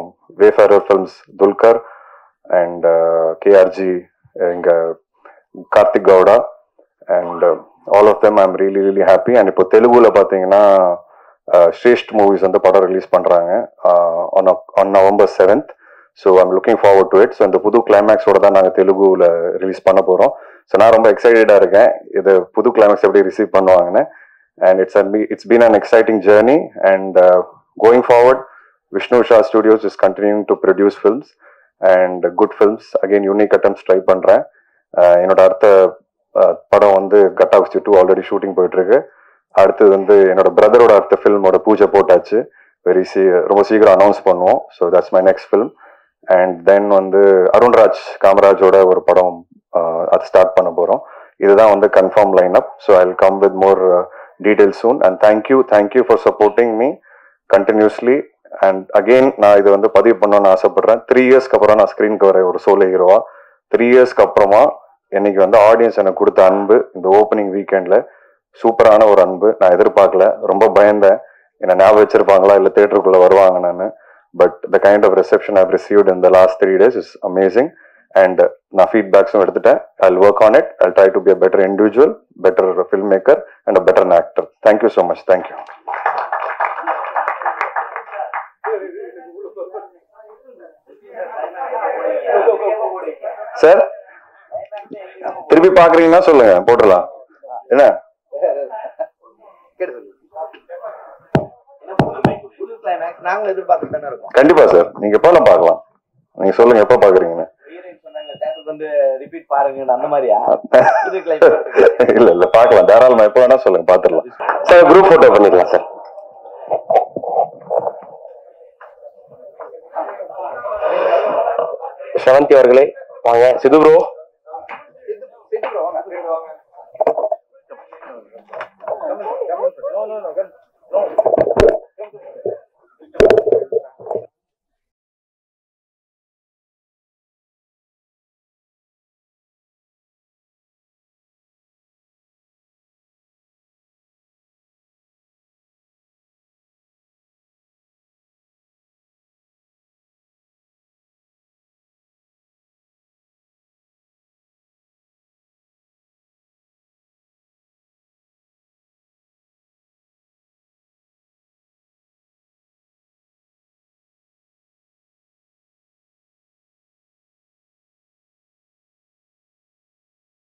வேஃபேரர் ஃபிலிம்ஸ் துல்கர், அண்ட் கேஆர்ஜி, எங்க Karthik Gowda, and all of them I am really really happy. And இப்போ தெலுங்குல பார்த்தீங்கன்னா Sreshth movies வந்து படம் ரிலீஸ் பண்ணுறாங்க on November 7th. So I'm looking forward to it. So இந்த புது கிளைமேக்ஸோட தான் நாங்கள் தெலுங்குல ரிலீஸ் பண்ண போகிறோம். ஸோ நான் ரொம்ப எக்ஸைட்டடாக இருக்கேன் இது புது கிளைமேக்ஸ் எப்படி ரிசீவ் பண்ணுவாங்கன்னு. And it's been an exciting journey. And going forward, Vishnu Shah Studios is continuing to produce films and good films. Again, unique attempts try பண்றேன். என்னோட அடுத்த படம் வந்து கட்டாகுச்சி 2 ஆல்ரெடி ஷூட்டிங் போயிட்டு இருக்கு. அடுத்தது வந்து என்னோட பிரதரோட அடுத்த ஃபில்மோட பூஜை போட்டாச்சு. ரொம்ப சீக்கிரம் அனௌன்ஸ் பண்ணுவோம். So that's my next film. And then வந்து அருண்ராஜ் காமராஜோட ஒரு படம் அது ஸ்டார்ட் பண்ண போறோம். இதுதான் வந்து confirm line up. So I will come with more details soon. And thank you for supporting me continuously. And again நான் இது வந்து பதிவு பண்ணணும்னு ஆசைப்படுறேன். 3 இயர்ஸ்க்கு அப்புறம் நான் ஸ்க்ரீனுக்கு வரேன் ஒரு சோலோ ஹீரோவா. 3 இயர்ஸ்க்கு அப்புறமா இன்னைக்கு வந்து ஆடியன்ஸ் எனக்கு கொடுத்த அன்பு இந்த ஓப்பனிங் வீக்கெண்ட்ல சூப்பரான ஒரு அன்பு. நான் எதிர்பார்க்கல, ரொம்ப பயந்தேன் என்ன ஞாபகம் வச்சிருப்பாங்களா இல்லை தேட்டருக்குள்ள வருவாங்க நான். But the kind of reception I've received in the last 3 days is amazing. And நான் ஃபீட்பேக்ஸும் எடுத்துட்டேன். I will work on it. I try to be a better individual, better film maker and a better actor. Thank you so much. Thank you sir. திருப்பி பாக்குறீங்கன்னா சொல்லுங்க, போட்டுடலாம். என்ன கண்டிப்பா sir, நீங்க எப்ப பாக்கலாம். நீங்க சொல்லுங்க எப்ப பாக்குறீங்கன்னு. இல்ல பாக்கலாம், தாராளமா எப்ப வேணா சொல்லுங்க, பாத்துடலாம் சார். குரூப் போட்டோ பண்ணிடலாம் சார். ஷவந்தி அவர்களே வாங்க. சிது ப்ரோ